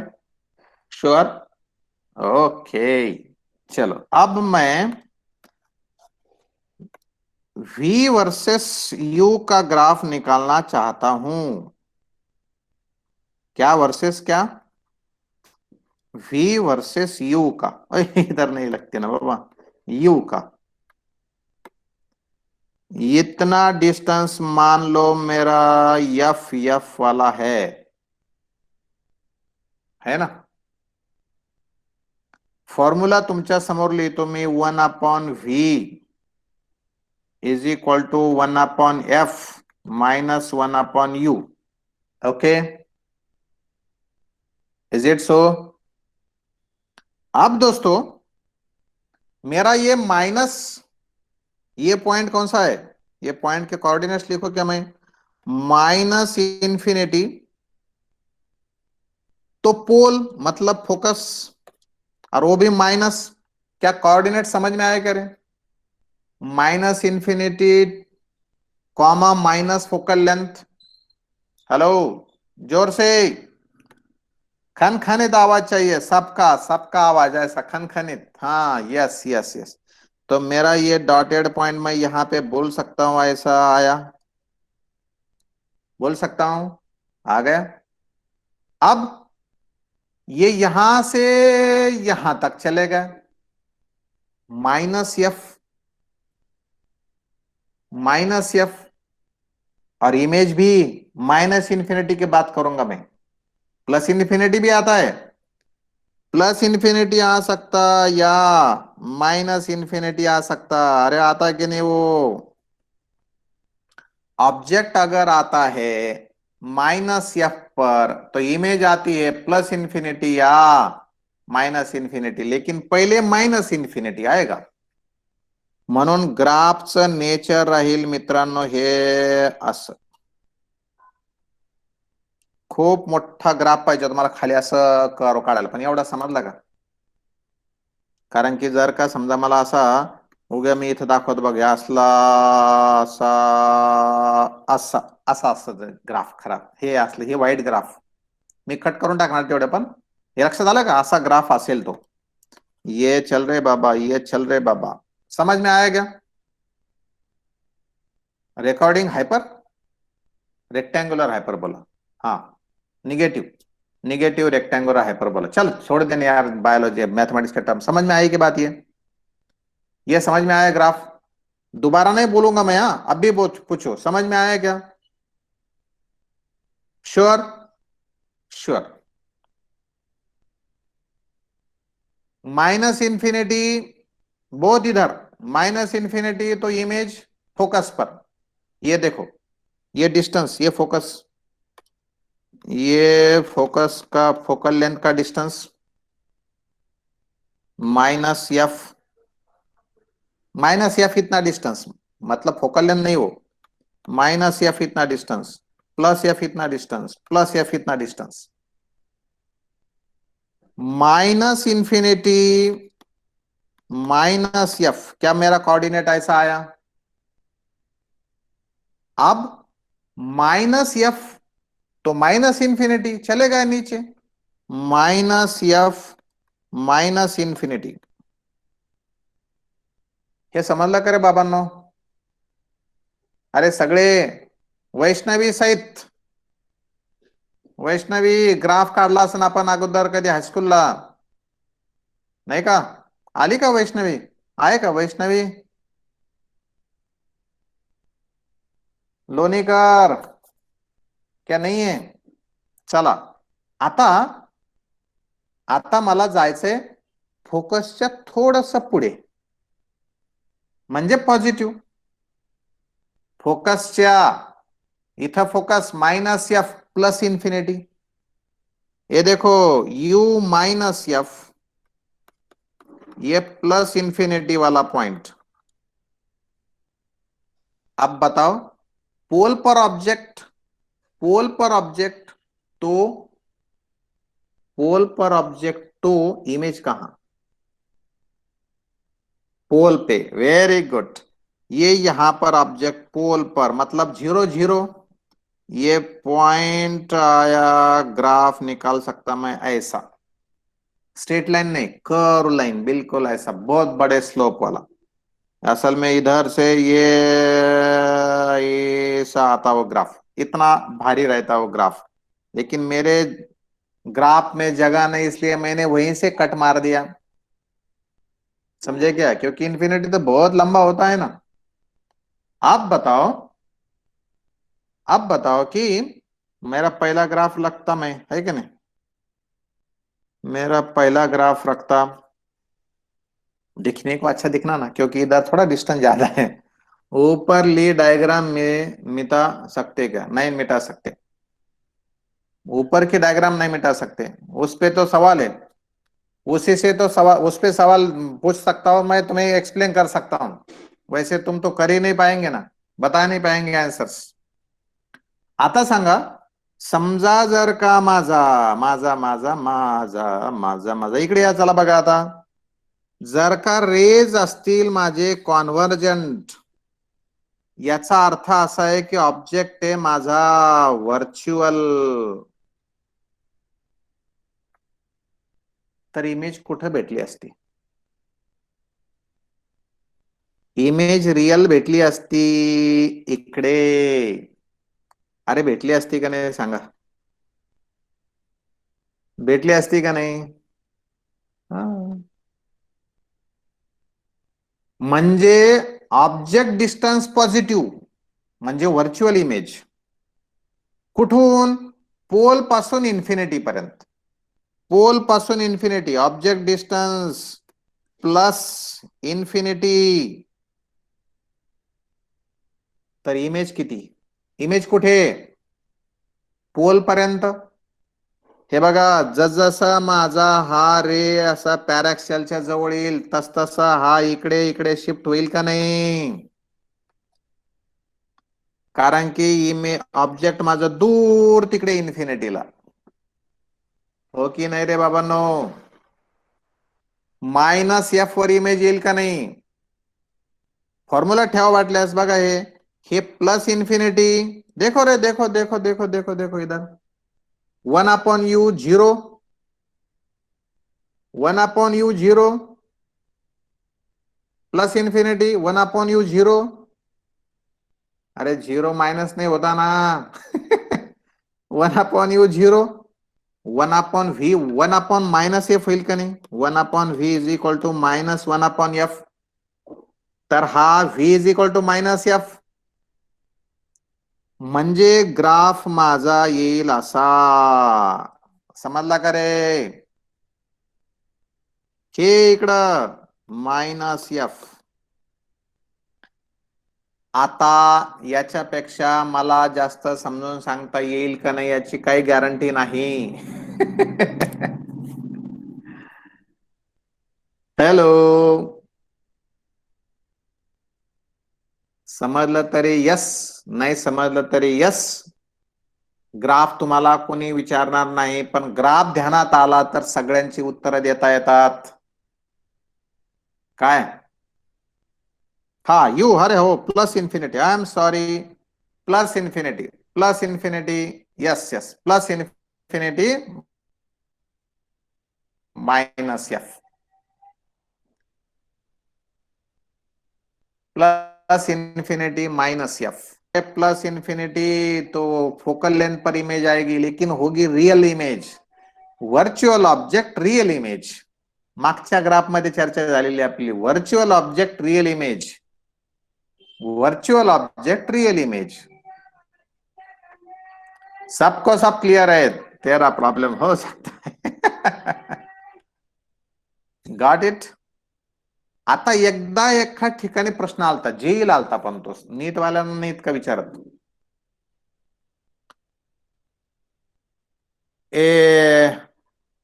श्योर? ओके. चलो अब मैं V वर्सेस U का ग्राफ निकालना चाहता हूं. क्या वर्सेस क्या? V वर्सेस U का. इधर नहीं लगते ना बाबा. U का इतना डिस्टेंस मान लो मेरा F वाला है ना? फॉर्म्युला तुमच्या समोर लिहितो मी. 1/V is equal to 1/F minus 1/U. Okay, is it so? अब दोस्तों मेरा ये माइनस, ये पॉइंट कौन सा है, ये पॉइंट के कोऑर्डिनेट्स लिखो क्या मैं, माइनस इंफिनिटी, तो पोल मतलब फोकस, और वो भी माइनस, क्या कोऑर्डिनेट समझ में आया क्या रे, minus infinity comma minus focal length. Hello, जोर से, खनखनित आवाज चाहिए, सबका सबका आवाज ऐसा खनखनित, हाँ यस यस यस। तो मेरा ये डॉटेड पॉइंट मैं यहां पे बोल सकता हूं, ऐसा आया, बोल सकता हूं, आ गया। अब ये यहां से यहां तक चलेगा, माइनस एफ, माइनस एफ, और इमेज भी माइनस इन्फिनिटी की बात करूंगा मैं, प्लस इन्फिनिटी भी आता है, प्लस इन्फिनिटी आ सकता या माइनस इन्फिनिटी आ सकता, अरे आता कि नहीं वो, ऑब्जेक्ट अगर आता है माइनस एफ पर तो इमेज आती है प्लस इन्फिनिटी या माइनस इन्फिनिटी, लेकिन पहिले माइनस इन्फिनिटी आएगा, म्हणून ग्राफचं नेचर राहील मित्रांनो हे असं, खूप मोठा ग्राफ पाहिजे तुम्हाला खाली असं कर्व काढायला, पण एवढा समजला का, कारण की जर का समजा मला असा, उद्या मी इथं दाखवतो बघ, या असला असा असा असा असतं ग्राफ खराब, हे असलं हे वाईट ग्राफ, मी कट करून टाकणार तेवढे, पण हे लक्षात आलं का, असा ग्राफ असेल तो, ये चल रहे बाबा, ये चल रहे बाबा, समझ में आया क्या, रिकॉर्डिंग हाइपर, रेक्टेंगुलर हाइपरबोला, हाँ, निगेटिव, निगेटिव रेक्टेंगुलर हाइपरबोला, चल छोड़ देने यार बायोलॉजी, मैथमेटिक्स का टर्म समझ में आई की बात, ये समझ में आया ग्राफ, दोबारा नहीं बोलूंगा मैं, हाँ अब भी पूछो समझ में आया क्या, श्योर, श्योर, माइनस इंफिनिटी बहुत इधर, माइनस इंफिनिटी तो इमेज फोकस पर, ये देखो, ये डिस्टेंस, ये फोकस का फोकल लेंथ का डिस्टेंस माइनस एफ इतना डिस्टेंस, मतलब फोकल लेंथ नहीं हो, माइनस एफ इतना डिस्टेंस, प्लस एफ इतना डिस्टेंस, प्लस एफ इतना distance, minus infinity minus F, क्या मेरा कोऑर्डिनेट ऐसा आया, अब माइनस एफ तो माइनस इंफिनिटी चलेगा नीचे, माइनस एफ माइनस इन्फिनिटी, हे समजलं का रे बाबांनो, अरे सगळे वैष्णवी सहित, वैष्णवी ग्राफ काढला असं आपण अगोदर कधी हायस्कूलला, नाही का, आली का वैष्णवी, आहे का वैष्णवी लोणीकर, क्या नाही आहे, चला, आता आता मला जायचंय फोकसच्या थोडस पुढे, म्हणजे पॉझिटिव्ह, फोकसच्या इथं focus minus F plus infinity, ये देखो यू माइनस एफ, ये प्लस इन्फिनिटी वाला पॉइंट, अब बताओ, पोल पर ऑब्जेक्ट, पोल पर ऑब्जेक्ट तो, पोल पर ऑब्जेक्ट तो इमेज कहां, पोल पे, वेरी गुड, ये यहां पर ऑब्जेक्ट पोल पर मतलब 0 0, ये पॉइंट आया, ग्राफ निकाल सकता मैं ऐसा, स्ट्रेट लाइन नहीं, कर्व लाइन, बिल्कुल ऐसा बहुत बड़े स्लोप वाला, असल में इधर से ये ऐसा आता वो ग्राफ, इतना भारी रहता वो ग्राफ, लेकिन मेरे ग्राफ में जगह नहीं, इसलिए मैंने वहीं से कट मार दिया, समझे क्या, क्योंकि इन्फिनिटी तो बहुत लंबा होता है ना। आप बताओ, आप बताओ कि मेरा पहला ग्राफ लगता मैं, है कि नहीं, मेरा पहला ग्राफ रखता, दिखने को अच्छा दिखना ना, क्योंकि इधर थोड़ा डिस्टेंस ज्यादा है, ऊपर ली डायग्राम में मिटा सकते क्या, नहीं मिटा सकते, ऊपर की डायग्राम नहीं मिटा सकते, उस पे तो सवाल है, उसी से तो सवाल, उस पे सवाल पूछ सकता हूं मैं, तुम्हें एक्सप्लेन कर सकता हूं। वैसे तुम तो कर ही नहीं पाएंगे ना, बता नहीं पाएंगे आंसर्स। आता सांगा, समजा जर का माझा माझा माझा माझा माझा माझा इकडे या, चला बघा आता, जर का रेज असतील माझे कॉन्व्हर्जंट, याचा अर्थ असा आहे की ऑब्जेक्ट आहे माझा व्हर्च्युअल, तर इमेज कुठे भेटली असती? इमेज रियल भेटली असती इकडे. अरे भेटली असती का नाही सांगा, भेटली असती का नाही? हा. म्हणजे ऑब्जेक्ट डिस्टन्स पॉझिटिव्ह म्हणजे व्हर्च्युअल इमेज. कुठून? पोल पासून इन्फिनिटी पर्यंत. पोल पासून infinity object distance plus infinity, तर इमेज किती? इमेज कुठे? पोल पर्यंत. हे बघा, जसजसा माझा हा रे असा पॅराक्सेलच्या जवळ येईल, तस तसा हा इकडे इकडे शिफ्ट होईल का नाही? कारण की ऑब्जेक्ट माझं दूर तिकडे इन्फिनिटीला. हो की नाही रे बाबांनो? मायनस एफ वर इमेज येईल का नाही? फॉर्म्युला ठेवा वाटल्यास, बघा हे प्लस इन्फिनिटी, देखो रे, देखो देखो देखो देखो देखो इधर, 1/u 0, 1/u 0, plus infinity 1/u 0. अरे जीरो माइनस नहीं होता ना. 1/u 0, 1/v, 1 मायनस एफ होईल का नाही? 1/v is equal to minus 1/f. तर हा v is equal to minus F, म्हणजे ग्राफ माझा येईल असा. समजला का रे? हे इकडं मायनस एफ. आता याच्यापेक्षा मला जास्त समजून सांगता येईल का नाही याची काही गॅरंटी नाही. हॅलो, समजलं तरी यस, नाही समजलं तरी यस. ग्राफ तुम्हाला कोणी विचारणार नाही, पण ग्राफ ध्यानात आला तर सगळ्यांची उत्तरं देता येतात. काय? हा यू, अरे हो, plus infinity, I am sorry, plus infinity, plus infinity, yes yes, plus infinity minus F, plus infinity minus F. Plus infinity तो फोकल लेंथ पर इमेज आएगी, लेकिन होगी real image, virtual object real image. मागच्या graph मध्ये चर्चा झालेली आपली, virtual object real image, virtual object real image. सबको सब क्लियर है? तेरा प्रॉब्लम हो सकता है. Got it? आता एकदा एका ठिकाणी प्रश्न आलता, जेईल आलता, पण तो नीट वाल्यांना नाही इतका विचारत. ए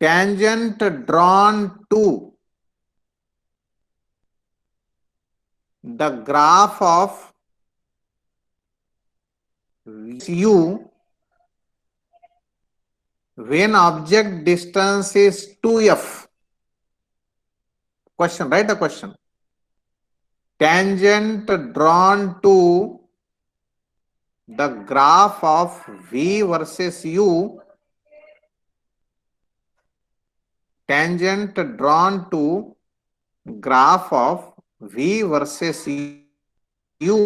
tangent drawn to the graph of u when object distance is 2f. Question, write the question. Tangent drawn to the graph of v versus u, tangent drawn to graph of v versus u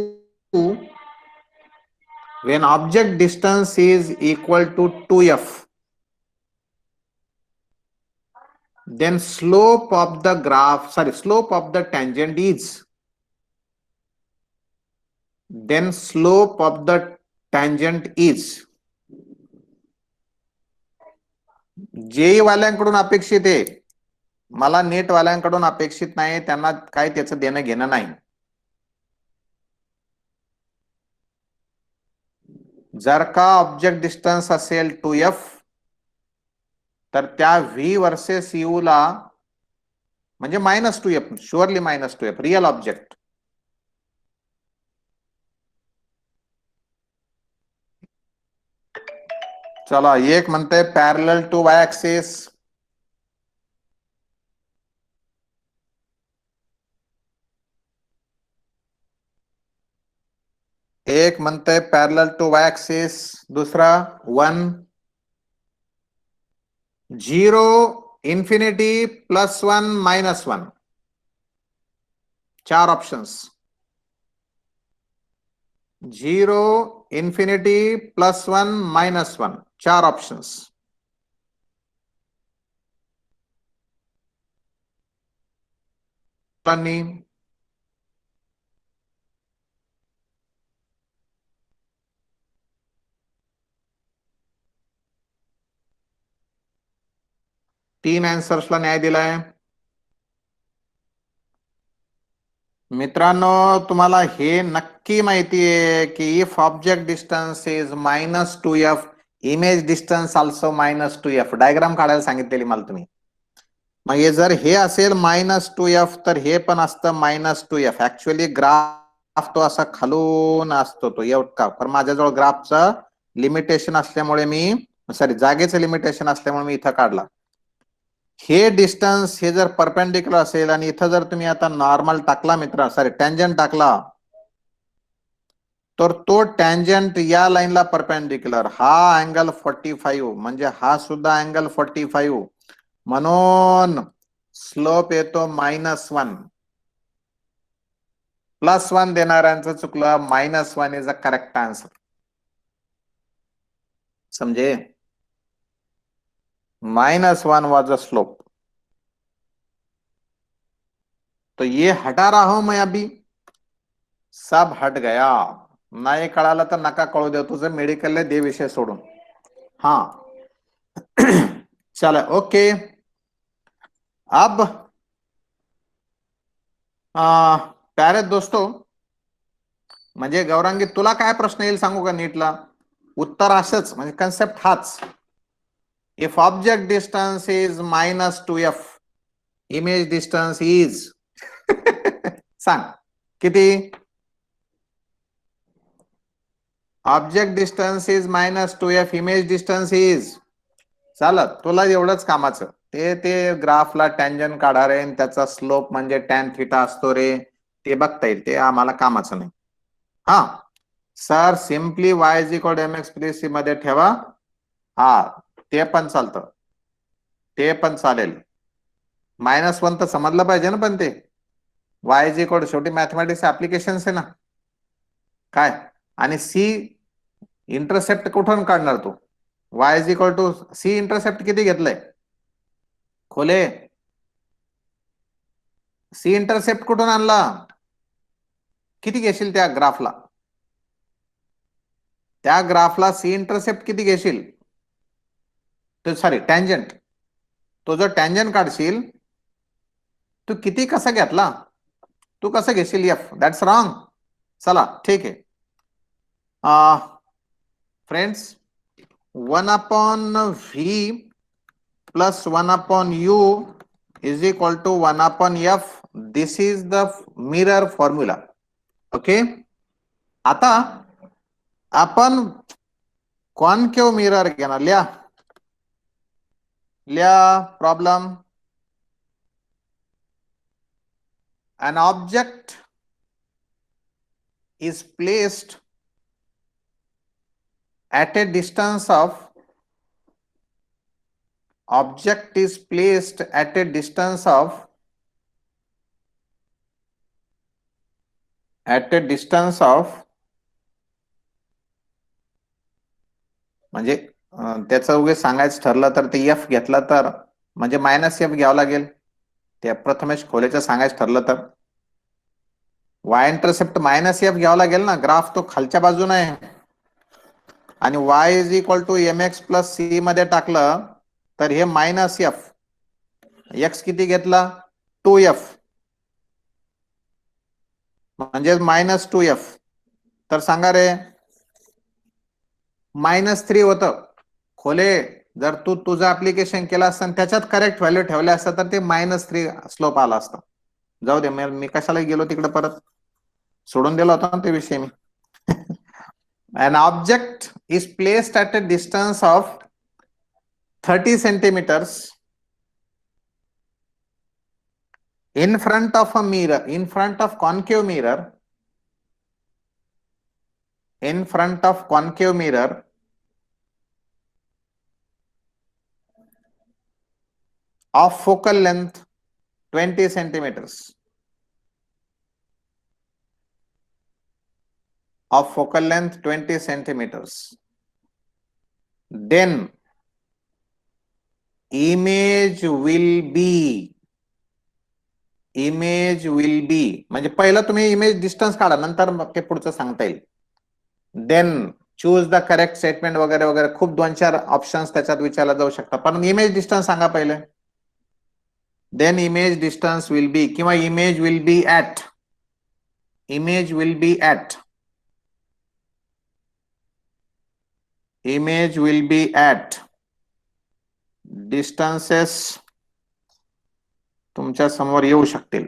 when object distance is equal to 2f, then slope of the graph, slope of the tangent is, then slope of the tangent is. JEE वाल्यांकडून अपेक्षित आहे, मला net वाल्यांकडून अपेक्षित नाही, त्यांना काय त्याचं देणं घेणं नाही. जर का ऑब्जेक्ट डिस्टन्स असेल 2f, तर त्या v वर्सेस u ला म्हणजे -2f, surely -2f, real object. चला, एक म्हणते पॅरलल टू वाय ऍक्सिस. एक म्हणते पॅरलल टू वाय ऍक्सिस. दुसरा 1 0 इन्फिनिटी +1 -1. 4 ऑप्शंस. 0 इन्फिनिटी +1 -1. 4 ऑप्शंस. तीन आन्सर्सला न्याय दिलाय. मित्रांनो, तुम्हाला हे नक्की माहिती आहे की if object distance is -2f, image distance also -2f. Diagram काढायला सांगितलेली मला तुम्ही. मग हे जर हे असेल -2f तर हे पण असतं -2f. ऍक्च्युअली ग्राफ तो असा खालून असतो तो एवढा. पण माझ्याजवळ ग्राफचं लिमिटेशन असल्यामुळे मी जागेचं लिमिटेशन असल्यामुळे मी इथं काढला. हे डिस्टन्स हे जर परपेंडिक्युलर असेल आणि इथं जर तुम्ही आता नॉर्मल टाकला टँजंट टाकला, तर तो टँजंट या लाईनला परपेंडिक्युलर. हा अँगल 45 म्हणजे हा सुद्धा अँगल 45. म्हणून स्लोप येतो -1. +1 देणाऱ्यांचं चुकलं. -1 इज अ करेक्ट आन्सर. समझे? -1 वॉज अ स्लोप. तो ये हटा रहा हूं मैं अभी. सब हट गया. नाही कळालं तर नका कळू दे. तुझं मेडिकल दे विषय सोडून. हा. चला, ओके. अब प्यारे दोस्तों, म्हणजे गौरांगी, तुला काय प्रश्न येईल सांगू का नीटला? उत्तर असंच, म्हणजे कन्सेप्ट हाच. If object distance is -2f, image distance is सांग किती? Object distance is -2f, image distance is. चालत, तुला एवढंच कामाचं. ते ग्राफला टँजंट काढा रे, त्याचा स्लोप म्हणजे टॅन थिटा असतो रे, ते बघता येईल. ते आम्हाला कामाचं नाही. हा सर, सिम्पली y=mx मध्ये ठेवा. हा, ते पण चालतं, ते पण चालेल. -1 तर समजलं पाहिजे ना. पण ते y शेवटी मॅथमॅटिक्स ऍप्लिकेशन आहे ना. काय आणि सी इंटरसेप्ट कुठून काढणार तू? y=c इंटरसेप्ट किती घेतलंय खोले? सी इंटरसेप्ट कुठून आणला? किती घेशील त्या ग्राफला? त्या ग्राफला सी इंटरसेप्ट किती घेशील? तो सॉरी टँजंट. तो जो टँजंट काढशील, तू किती कसा घेतला? तू कसं घेशील एफ? That's wrong. चला, ठीक आहे. Friends, 1/v plus 1/u is equal to 1/f. This is the mirror formula. Okay. आता आपण कॉन्केव मिरर घेणार. लिया problem. An object is placed at a distance of म्हणजे त्याचं उगेच सांगायचं ठरलं तर ते एफ घेतला तर म्हणजे -f घ्यावं लागेल. ते प्रथमेश खोलेचं सांगायचं ठरलं तर y इंटरसेप्ट -f घ्यावं लागेल ना. ग्राफ तो खालच्या बाजूने आहे आणि y=mx + c मध्ये टाकलं तर हे -f. x किती घेतला? 2f, म्हणजे -2f. तर सांगा रे, -3 होतं खोले. जर तू तुझं ऍप्लिकेशन केलं असतं आणि त्याच्यात करेक्ट व्हॅल्यू ठेवल्या असतं तर ते -3 स्लोप आला असता. जाऊ दे, मी कशाला गेलो तिकडे, परत सोडून दिला होता ना ते विषय मी. An object is placed at a distance of 30 centimeters in front of a mirror, in front of concave mirror, in front of concave mirror of focal length 20 centimeters. Of focal length 20 centimeters. Then image will be म्हणजे पहिला तुम्ही image distance काढा, नंतर मग ते पुढचं सांगता येईल. Then choose the correct statement वगैरे वगैरे, खूप 2-4 ऑप्शन्स त्याच्यात विचारला जाऊ शकतात, पण इमेज डिस्टन्स सांगा पहिले. Then image distance will be, किंवा image will be at distances तुमच्या समोर येऊ शकतील.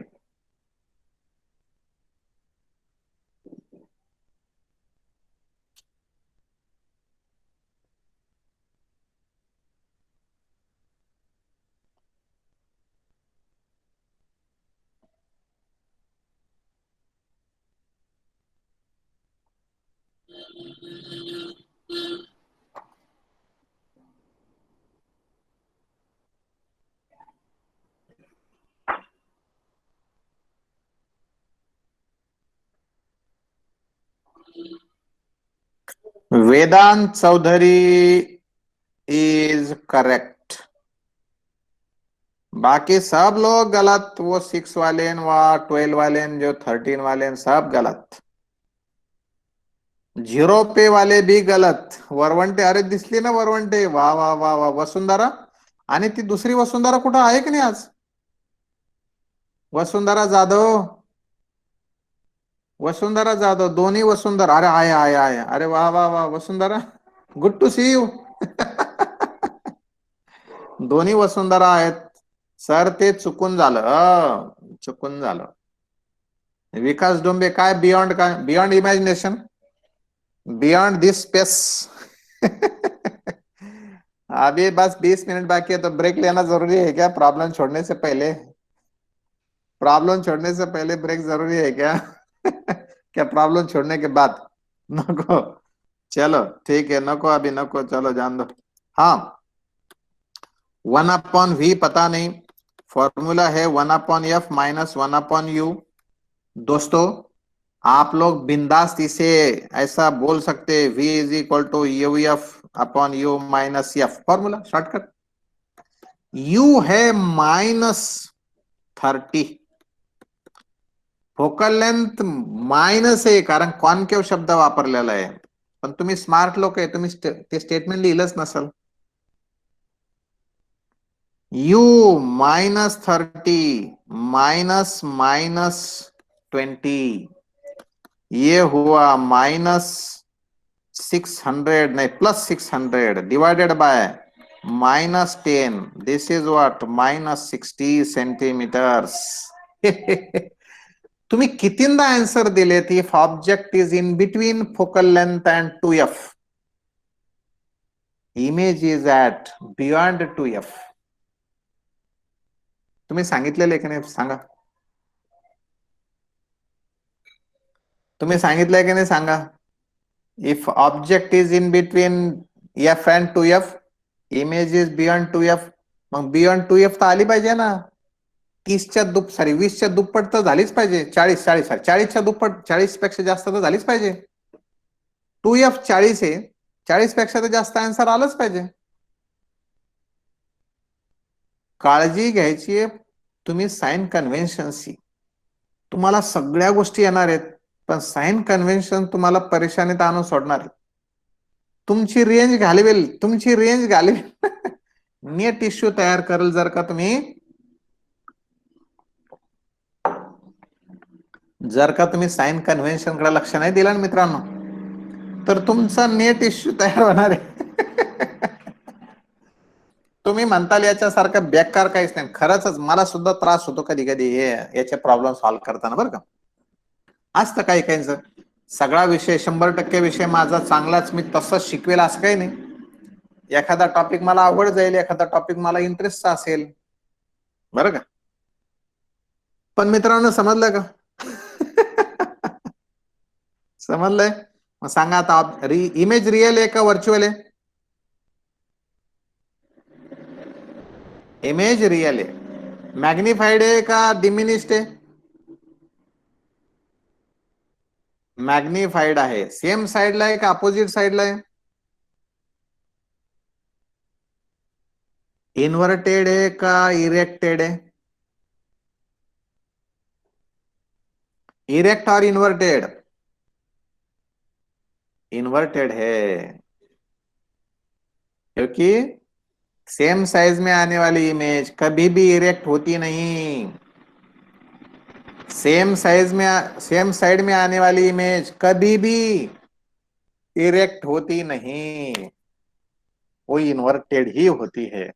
वेदांत चौधरी इज करेक्ट, बाकी सब लोग गलत, वो 6 वाले व 12 वाले जो 13 वाले सब गलत. 0 पे वाले भी गलत. वरवंटे, अरे दिसली ना वरवंटे, वा वा वा वा. वसुंधरा, आणि ती दुसरी वसुंधरा कुठं आहे की नाही आज? वसुंधरा जाधव, दोन्ही वसुंधरा. अरे आहे. अरे वा वा वा वसुंधरा, गुड टू सी यू. दोन्ही वसुंधरा आहेत सर, ते चुकून झालं. विकास डोंबे, काय बियॉन्ड इमॅजिनेशन, बियॉन्ड दिस स्पेस. अभी बस 20 मिनट बाकी है, तो ब्रेक लेना जरूरी है क्या? प्रॉब्लम छोड़ने से पहले ब्रेक जरूरी है क्या? क्या प्रॉब्लम छोड़ने के बाद? नको, चलो ठीक है, नको, चलो जान दो. हाँ, 1/v पता नहीं, फॉर्मूला है 1/f माइनस 1/u. दोस्तों, आप लोग बिंदास इसे ऐसा बोल सकते, v is equal to uf/u minus f. Formula shortcut. u है -30, फोकल लेंथ -1, कारण कॉन्केव शब्द वापरलेला आहे. पण तुम्ही स्मार्ट लोक आहे, तुम्ही ते स्टेटमेंट लिहिलंच नसल. u -30 -20, ये हुआ -600 नहीं +600 divided by -10. This is what? -60 centimetres. तुम्ही कितींदा आन्सर दिलेत? If object is in between focal length and 2f, image is at beyond 2f. तुम्ही सांगितलेले की नाही सांगा? तुम्ही सांगितलंय की नाही सांगा? If object is in between f and 2f, image is beyond 2f. मग बियॉन्ड 2f तर आली पाहिजे ना. 20च्या दुप्पट तर झालीच पाहिजे. 40च्या दुप्पट, 40 पेक्षा जास्त तर झालीच पाहिजे. 2f 40 आहे, 40 पेक्षा तर जास्त आन्सर आलंच पाहिजे. काळजी घ्यायची तुम्ही साइन कन्व्हेन्शनशी. तुम्हाला सगळ्या गोष्टी येणार आहेत, पण साइन कन्व्हेन्शन तुम्हाला परेशानीत आणून सोडणार आहे. तुमची रेंज घालवेल. नेट इश्यू तयार करेल जर का तुम्ही साइन कन्व्हेन्शन कडे लक्ष नाही दिलं ना मित्रांनो, तर तुमचा नेट इश्यू तयार होणार आहे. तुम्ही म्हणताल याच्यासारखं बेकार काहीच नाही. खरंच मला सुद्धा त्रास होतो कधी कधी हे याचे प्रॉब्लेम सॉल्व्ह करताना बरं का. असतं काही काहींचं. सगळा विषय 100% विषय माझा चांगलाच मी तसंच शिकवेल असं काही नाही. एखादा टॉपिक मला आवड जाईल, एखादा टॉपिक मला इंटरेस्टचा असेल बरं का. पण मित्रांनो समजलं का? समजलंय? मग सांगा आता इमेज रिअल आहे का व्हर्च्युअल आहे? इमेज रिअल आहे. मॅग्निफाईड आहे का डिमिनिस्ड आहे? मॅग्निफाईड आहे. सेम साइडला आहे का अपोजिट साइडला आहे? इन्व्हर्टेड आहे का इरेक्टेड आहे? इरेक्ट और इन्वर्टेड? इन्वर्टेड है, क्योंकि सेम साइज में आने वाली इमेज कभी भी इरेक्ट होती नहीं. सेम साइड में आने वाली इमेज कभी भी इरेक्ट होती नहीं, वो इन्वर्टेड ही होती है.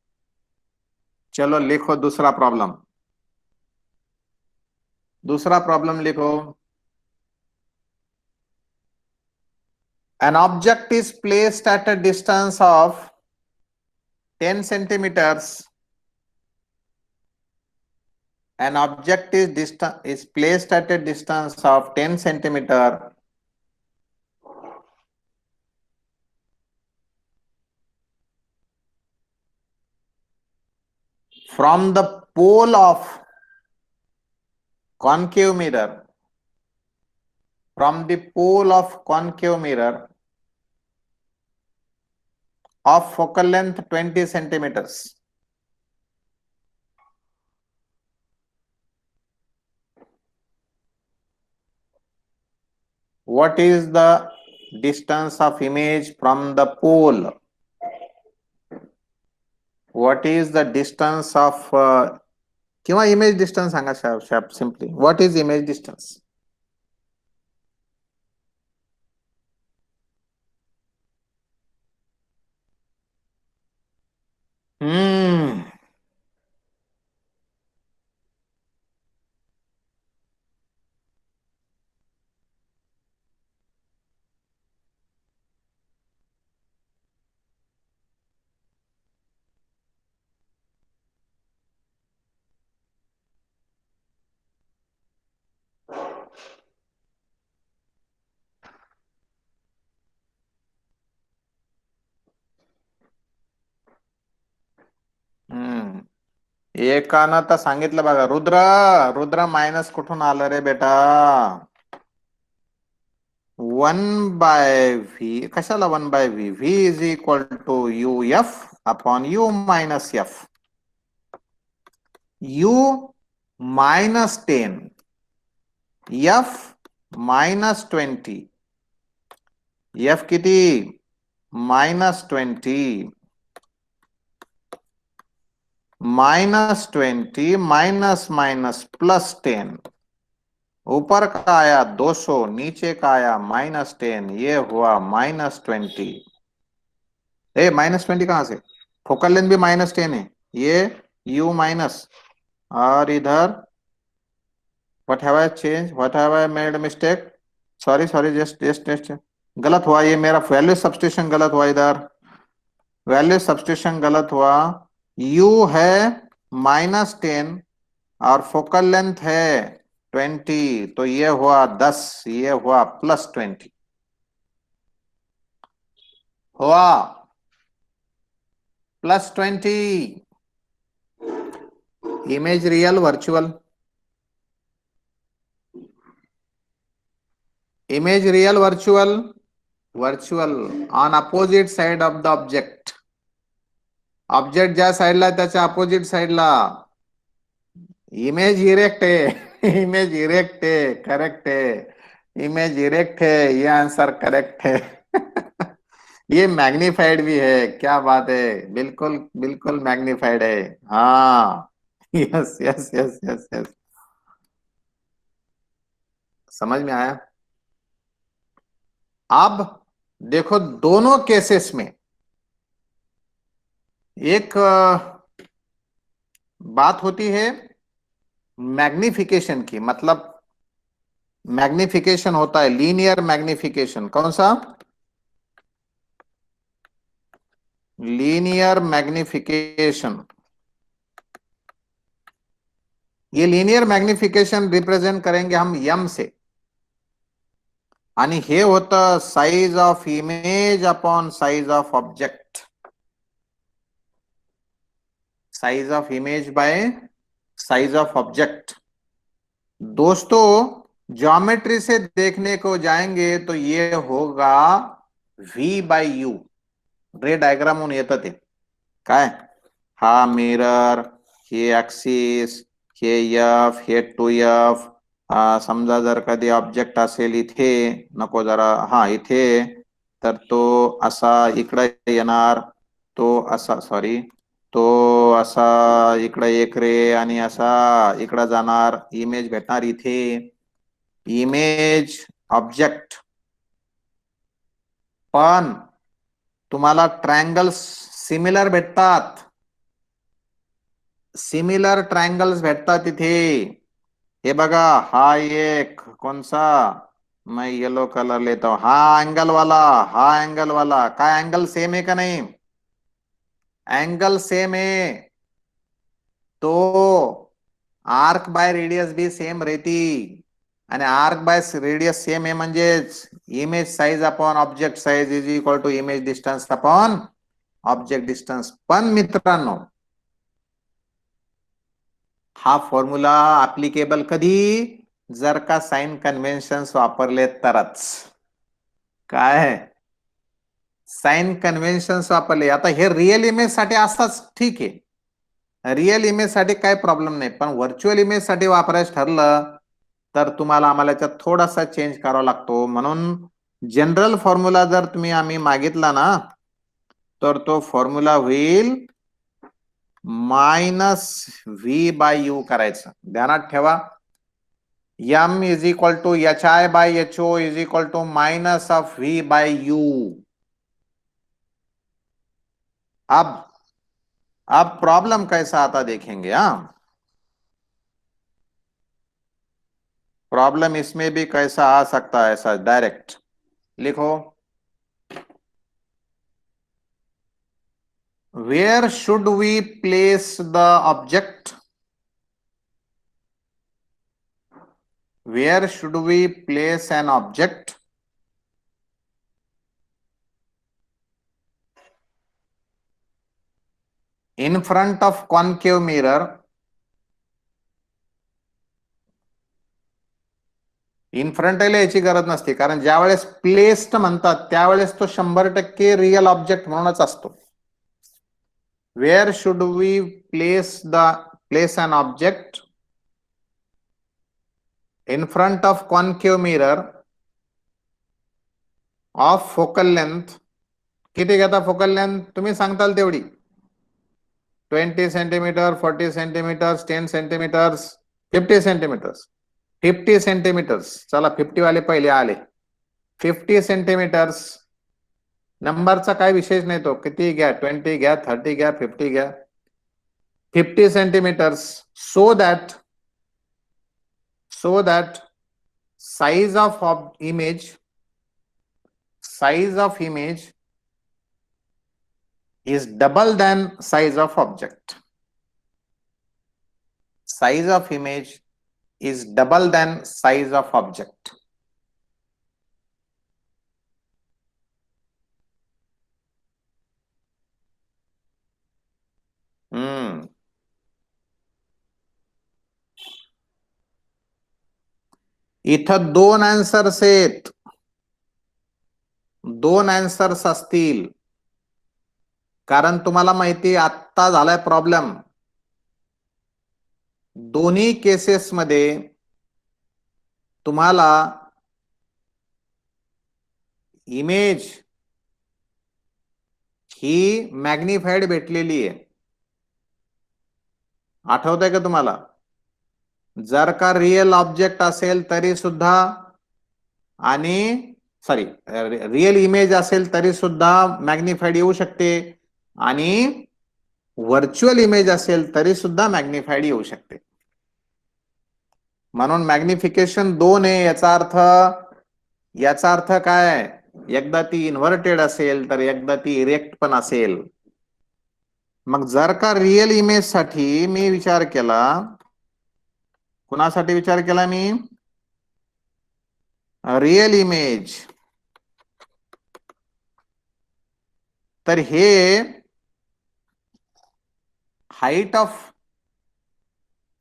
चलो लिखो दूसरा प्रॉब्लम. दूसरा प्रॉब्लम लिखो. An object is placed at a distance of 10 centimeters. An object is placed at a distance of 10 centimeter from the pole of concave mirror, from the pole of concave mirror of focal length 20 centimeters. What is the distance of image from the pole? What is the distance of किंवा image distance सांगा sharp simply. What is image distance? एकानं तर सांगितलं बघा, Rudra minus कुठून आलं रे बेटा? 1/v. कशाला 1/v? v is equal to uf upon u minus f. u minus 10, f minus 20. f किती? मायनस 20. -20 minus minus plus 10. ऊपर का आया 200, नीचे का आया -10, ये हुआ -20. -20 कहां से? फोकल लेंथ भी -10 है. ये u माइनस, और इधर what have I change, what have I made mistake? Sorry just just just गलत हुआ. ये मेरा वैल्यू सब्स्टिट्यूशन गलत हुआ. इधर वैल्यू सब्स्टिट्यूशन गलत हुआ. u है -10 और फोकल लेंथ है 20, तो ये हुआ 10, ये हुआ +20. हुआ +20. Image real virtual? Image real virtual? Virtual on opposite side of the object. Object ज्या साइडला त्याच्या अपोजिट साइडला इमेज इरेक्ट है. इमेज इरेक्ट है, करेक्ट है. इमेज इरेक्ट है, ये आंसर करेक्ट है. ये मैग्निफाइड भी है. क्या बात है, बिल्कुल बिल्कुल मैग्निफाइड है. हाँ, yes yes yes yes yes. समझ में आया? अब देखो दोनों केसेस में एक बात होती है मैग्निफिकेशन की, मतलब मैग्निफिकेशन होता है लीनियर मैग्निफिकेशन। कौन सा? Linear magnification. ये लीनियर मैग्निफिकेशन रिप्रेझेंट करेंगे हम यम से, आणि हे होतं size of image upon size of object, size of image by size of object. दोस्तों ज्योमेट्री से देखने को जाएंगे तो ये होगा V बाय यू। रे डायग्रामून येतं ते काय, हा मिरर, हे ऍक्सिस, हे एफ, हे 2F। समजा जर कधी ऑब्जेक्ट असेल इथे, नको जरा, हा इथे, तर तो असा इकडे येणार, तो असा, सॉरी, तो असा इकडे एक रे, आणि असा इकडे जाणार, इमेज भेटणार इथे, इमेज ऑब्जेक्ट। पण तुम्हाला ट्रायंगल्स सिमिलर भेटतात, सिमिलर ट्रायंगल्स भेटतात तिथे। हे बघा, हा एक कौन सा, मैं येलो कलर लेता हूं, हा एंगल वाला, हा एंगल वाला, काय एंगल सेम है का नहीं? एंगल सेम है तो आर्क बाय रेडियस भी सेम रहती, आणि आर्क बाय रेडियस सेम आहे म्हणजेच image size upon object size is equal to image distance upon object distance. पण मित्रांनो हा फॉर्म्युला ऍप्लिकेबल कधी, जर का साइन कन्व्हेन्शन्स वापरले तरच। काय साइन कन्व्हेन्शन्स वापरले, आता हे रिअल इमेज साठी असताच ठीक आहे, रिअल इमेज साठी काय प्रॉब्लेम नाही, पण व्हर्च्युअल इमेज साठी वापरायचं ठरलं तर तुम्हाला आम्हाला याच्यात थोडासा चेंज करावा लागतो। म्हणून जनरल फॉर्म्युला जर तुम्ही आम्ही मागितला ना, तर तो फॉर्म्युला होईल -V बाय यू करायचं। ध्यानात ठेवा, m is equal to HI by HO is equal to minus of V by U. अब प्रॉब्लम कैसा आता देखेंगे। प्रॉब्लम इसमें भी कैसा आ सकता है, ऐसा डायरेक्ट लिखो, where should we place the object, where should we place an object in front of concave mirror, in front याची गरज नसते, कारण ज्या वेळेस प्लेस्ड म्हणतात त्यावेळेस तो 100% रिअल ऑब्जेक्ट म्हणूनच असतो। Where should we place an object in front of concave mirror of focal length, किती घेता फोकल लेंथ तुम्ही सांगताल तेवढी, 20 centimetre, 40 centimetre, 10 centimetre, 50 centimetre, 50 centimetres, चला 50 वाले पहिले आले, 50 सेंटीमीटर्स, नंबरचा काय विशेष नाही, तो किती घ्या, 20 घ्या, 30 घ्या, 50 घ्या, 50 centimetres, so that size of image is double than size of object, size of image is double than size of object। इथं दोन आन्सर्स आहेत, दोन आन्सर्स असतील, कारण तुम्हाला माहिती आत्ता झालाय प्रॉब्लेम, दोन्ही केसेस मध्ये तुम्हाला इमेज ही मॅग्निफाईड भेटलेली आहे, आठवतंय का तुम्हाला? जर का रिअल ऑब्जेक्ट असेल तरी सुद्धा, आणि सॉरी रिअल इमेज असेल तरी सुद्धा मॅग्निफाईड येऊ शकते, आणि व्हर्च्युअल इमेज असेल तरी सुद्धा मॅग्निफाईड येऊ शकते. म्हणून मॅग्निफिकेशन 2 आहे. याचा अर्थ काय, एकदा ती इन्व्हर्टेड असेल तर एकदा ती इरेक्ट पण असेल. मग जर का रिअल इमेज साठी मी विचार केला, कुणासाठी विचार केला मी, रिअल इमेज, तर हे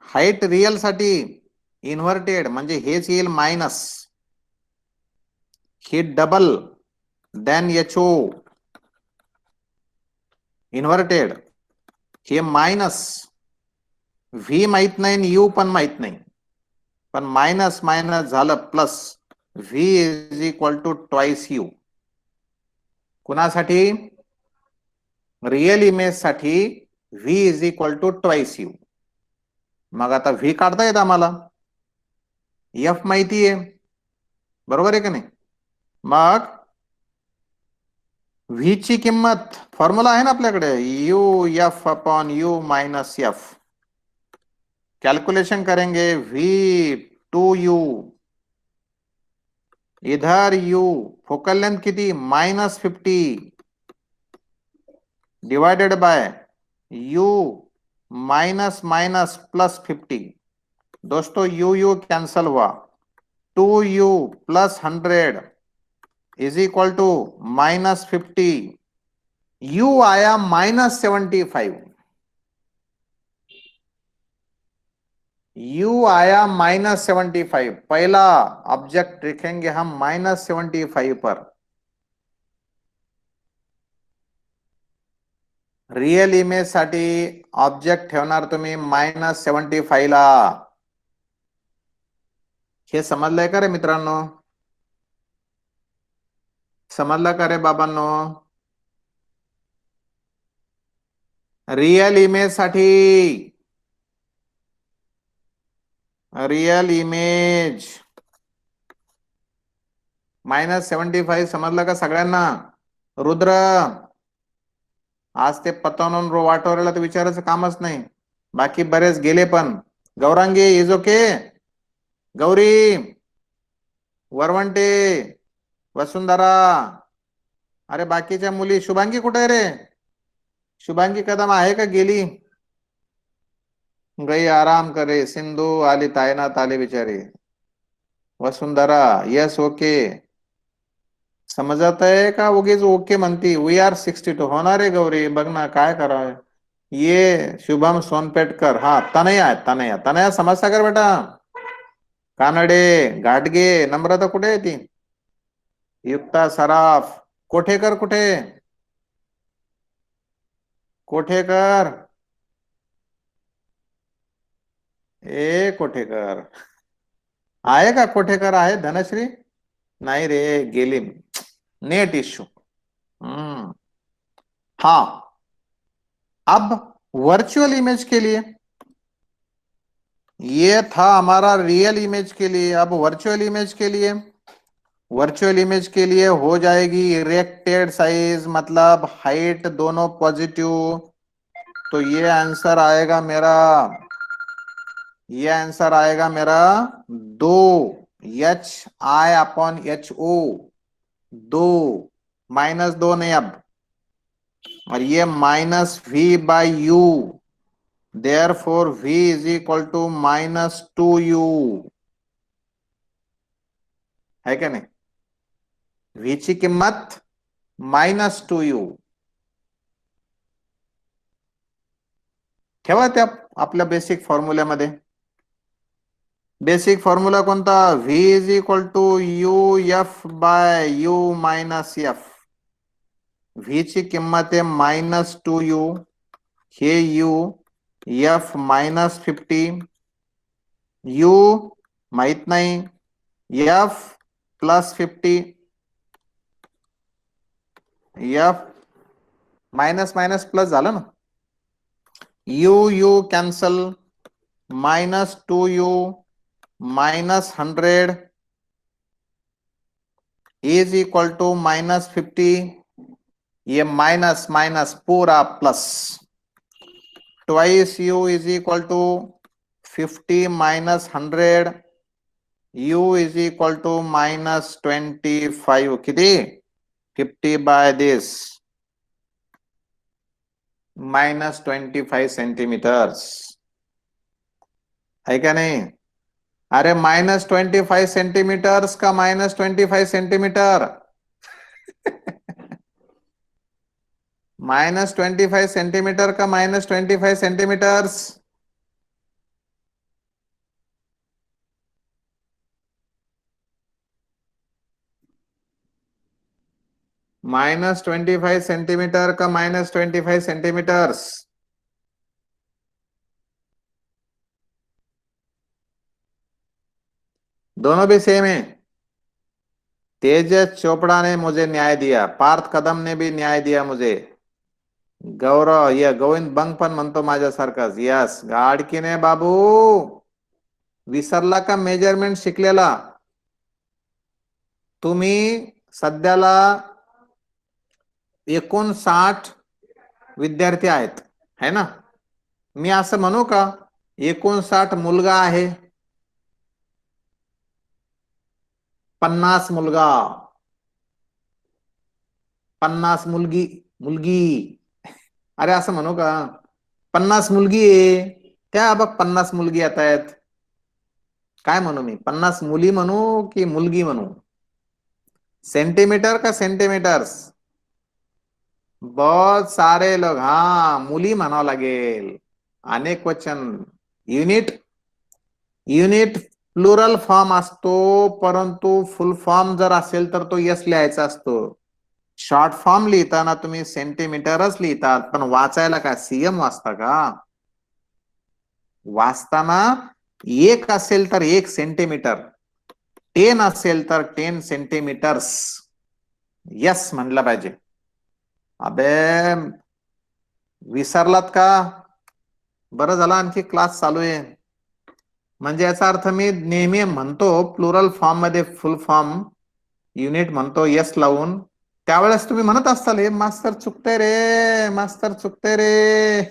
हाईट रिअल साठी इन्व्हर्टेड म्हणजे हेच येईल मायनस, हे डबल देन HO इन्व्हर्टेड, हे मायनस, व्ही माहित नाही यू पण माहित नाही, पण मायनस मायनस झालं plus, V is equal to twice U. कुणासाठी, रिअल इमेज साठी V is equal to twice U. मग आता व्ही काढता येत आम्हाला, एफ माहिती आहे, बरोबर आहे का नाही. मग व्ही ची किंमत, फॉर्म्युला आहे ना आपल्याकडे, U F upon U minus F. Calculation करेंगे, V 2U, इधर U फोकल लेंथ किती -50 divided by U minus minus plus 50. दोस्तों U कैंसल हुआ, 2U plus 100 is equal to -50. U आया -75, U आया -75. पहला ऑब्जेक्ट लिखेंगे हम -75 पर. रिअल इमेज साठी ऑब्जेक्ट ठेवणार तुम्ही -75 ला. हे समजलंय का रे मित्रांनो, समजलं का रे बाबांनो. रिअल इमेज साठी, रिअल इमेज -75 समजलं का सगळ्यांना. रुद्र आज ते पतवून वाटवरेला तर विचारायचं कामच नाही, बाकी बरेच गेले पण. गौरांगी इज ओके, गौरी, वरवंटे, वसुंधरा, अरे बाकीच्या मुली, शुभांगी कुठे आहे रे, शुभांगी कदम आहे का गेली, गई आराम करे. सिंधू आली, तायनात आली बिचारी. वसुंधरा यस ओके, समजत आहे का उगीच ओके म्हणती. वी आर 62 होणार आहे गौरी, बघ ना काय करावं. ये शुभम सोनपेटकर, हा तनया तनया तनया समजता कर बेटा. कानडे, घाटगे, नम्रता कुठे आहे ती, युक्ता सराफ, कोठेकर कुठे, कोठेकर, ए कोठेकर आहे का, कोठेकर आहे. धनश्री नाही रे, गेली, नेट इश्यू. हाँ, अब वर्चुअल इमेज के लिए, ये था हमारा रियल इमेज के लिए. अब वर्चुअल इमेज के लिए, वर्चुअल इमेज के लिए हो जाएगी इरेक्टेड साइज, मतलब हाइट दोनों पॉजिटिव. तो ये आंसर आएगा मेरा, ये आंसर आएगा मेरा 2HI/HO, 2 -2 नहीं अब, और ये -V/U, therefore V is equal to -2U. है क्या नहीं, V ची किंमत -2U ठेवा त्या आपल्या बेसिक फॉर्म्युल्यामध्ये. बेसिक फॉर्म्युला कोणता, V is equal to UF/U minus F. V ची किंमत आहे -2U, हे U, F -50, U माहित नाही, F +50, F minus minus plus झालं ना, U cancel, -2U -100 is equal to -50. ये माइनस माइनस पूरा plus, twice u is equal to 50 minus 100, u is equal to minus 25. किती? 50 by this minus 25 सेंटीमीटर्स. है क्या नहीं? अरे minus 25 सेंटीमीटर्स का minus 25 सेंटीमीटर minus 25 सेंटीमीटर का minus 25 सेंटीमीटर्स. minus 25 सेंटीमीटर का minus 25 सेंटीमीटर्स. दोनों भी सेम है. तेजस चोपड़ा ने मुझे न्याय दिया, पार्थ कदम ने भी न्याय दिया मुझे, गौरव या गोविंद बंग पण म्हणतो माझ्यासारखाच. यस, गाडकीने बाबू विसरला का मेजरमेंट शिकलेला? तुम्ही सध्याला 59 विद्यार्थी आहेत, है ना? मी असं म्हणू का 59 मुलगा आहे, 50 मुलगा, 50 मुलगी, मुलगी. अरे असं म्हणू का 50 मुलगी आहे, त्या बघ 50 मुलगी येत आहेत. काय म्हणू मी? 50 मुली म्हणू की मुलगी म्हणू? सेंटीमीटर का सेंटीमीटर्स? बहुत सारे लोग, हा मुली म्हणावं लागेल. अनेक वचन, युनिट प्लुरल फॉर्म असतो, परंतु फुल फॉर्म जर असेल तर तो यस लिहायचा असतो. शॉर्ट फॉर्म लिहिताना तुम्ही सेंटीमीटरच लिहितात, पण वाचायला काय सीएम वाचता का? वाचताना 1 असेल तर 1 सेंटीमीटर, 10 असेल तर 10 सेंटीमीटर्स यस म्हणलं पाहिजे. अबे विसरलात का? बरं झालं आणखी क्लास चालू आहे. म्हणजे याचा अर्थ मी नेहमी म्हणतो प्लुरल फॉर्म मध्ये फुल फॉर्म युनिट म्हणतो यस लावून, त्यावेळेस तुम्ही म्हणत असताल हे मास्तर चुकते रे, मास्तर चुकते रे.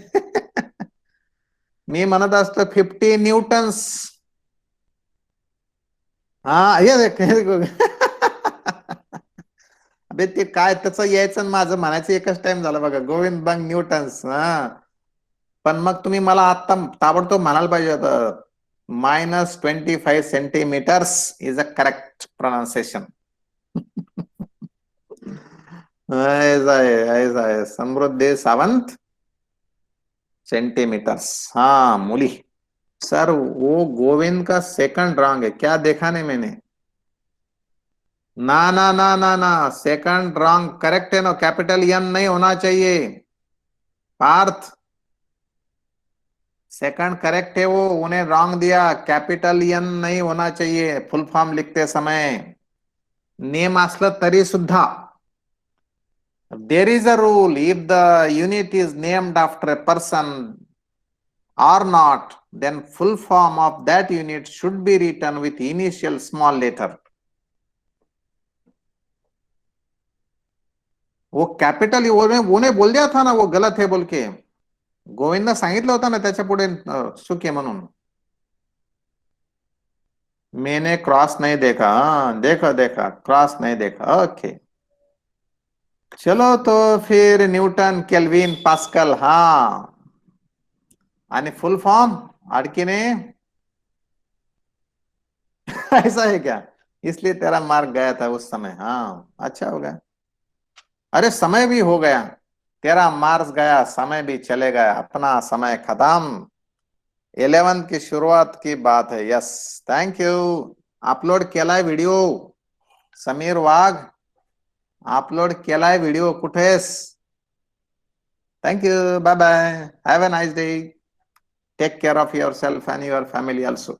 मी म्हणत असतो 50 न्यूटन्स. हा अबे ते काय त्याचं यायचं आणि माझं म्हणायचं एकच टाइम झाला बघा, गोविंद बंग न्यूटन्स. हा, पण मग तुम्ही मला आता ताबडतोब म्हणायला पाहिजे होतं -25 centimetres is a correct pronunciation. ऐसा है समृद्धि सावंत. सेंटीमीटर्स, हाँ मूली. सर वो गोविंद का सेकंड रॉन्ग है, क्या देखा नहीं मैंने? ना ना ना ना ना, सेकंड रॉन्ग, करेक्ट है ना, कैपिटल एन नहीं होना चाहिए पार्थ. सेकंड करेक्ट है वो, उन्हें रॉन्ग दिया, कैपिटल एन नहीं होना चाहिए फुल फॉर्म लिखते समय. नेम असलं तरी सुद्धा there is a rule, if the unit is named after a person or not, then full form of that unit should be written with initial small letter. वो capital उन्हें बोल दिया था ना वो गलत है बोल के, गोविंद ने सांगितलं होता ना त्याच्या पुढे चूक आहे म्हणून. मैंने क्रॉस नहीं देखा. देखा देखा, क्रॉस नहीं देखा. ओके चलो, तो फिर न्यूटन, केल्विन, पास्कल. हाँ, आणि फुल फॉर्म अड़कीने. ऐसा है क्या? इसलिए तेरा मार्क गया था उस समय. हाँ अच्छा हो गया. अरे समय भी हो गया, तेरा मार्क्स गया, समय भी चले गया, अपना समय खत्म. 11th की शुरुआत की बात है. Yes, thank you. अपलोड केलाय व्हिडिओ समीर वाघ, अपलोड केलाय व्हिडिओ. कुठेस? Thank you, bye bye, have a nice day, take care of yourself and your family also.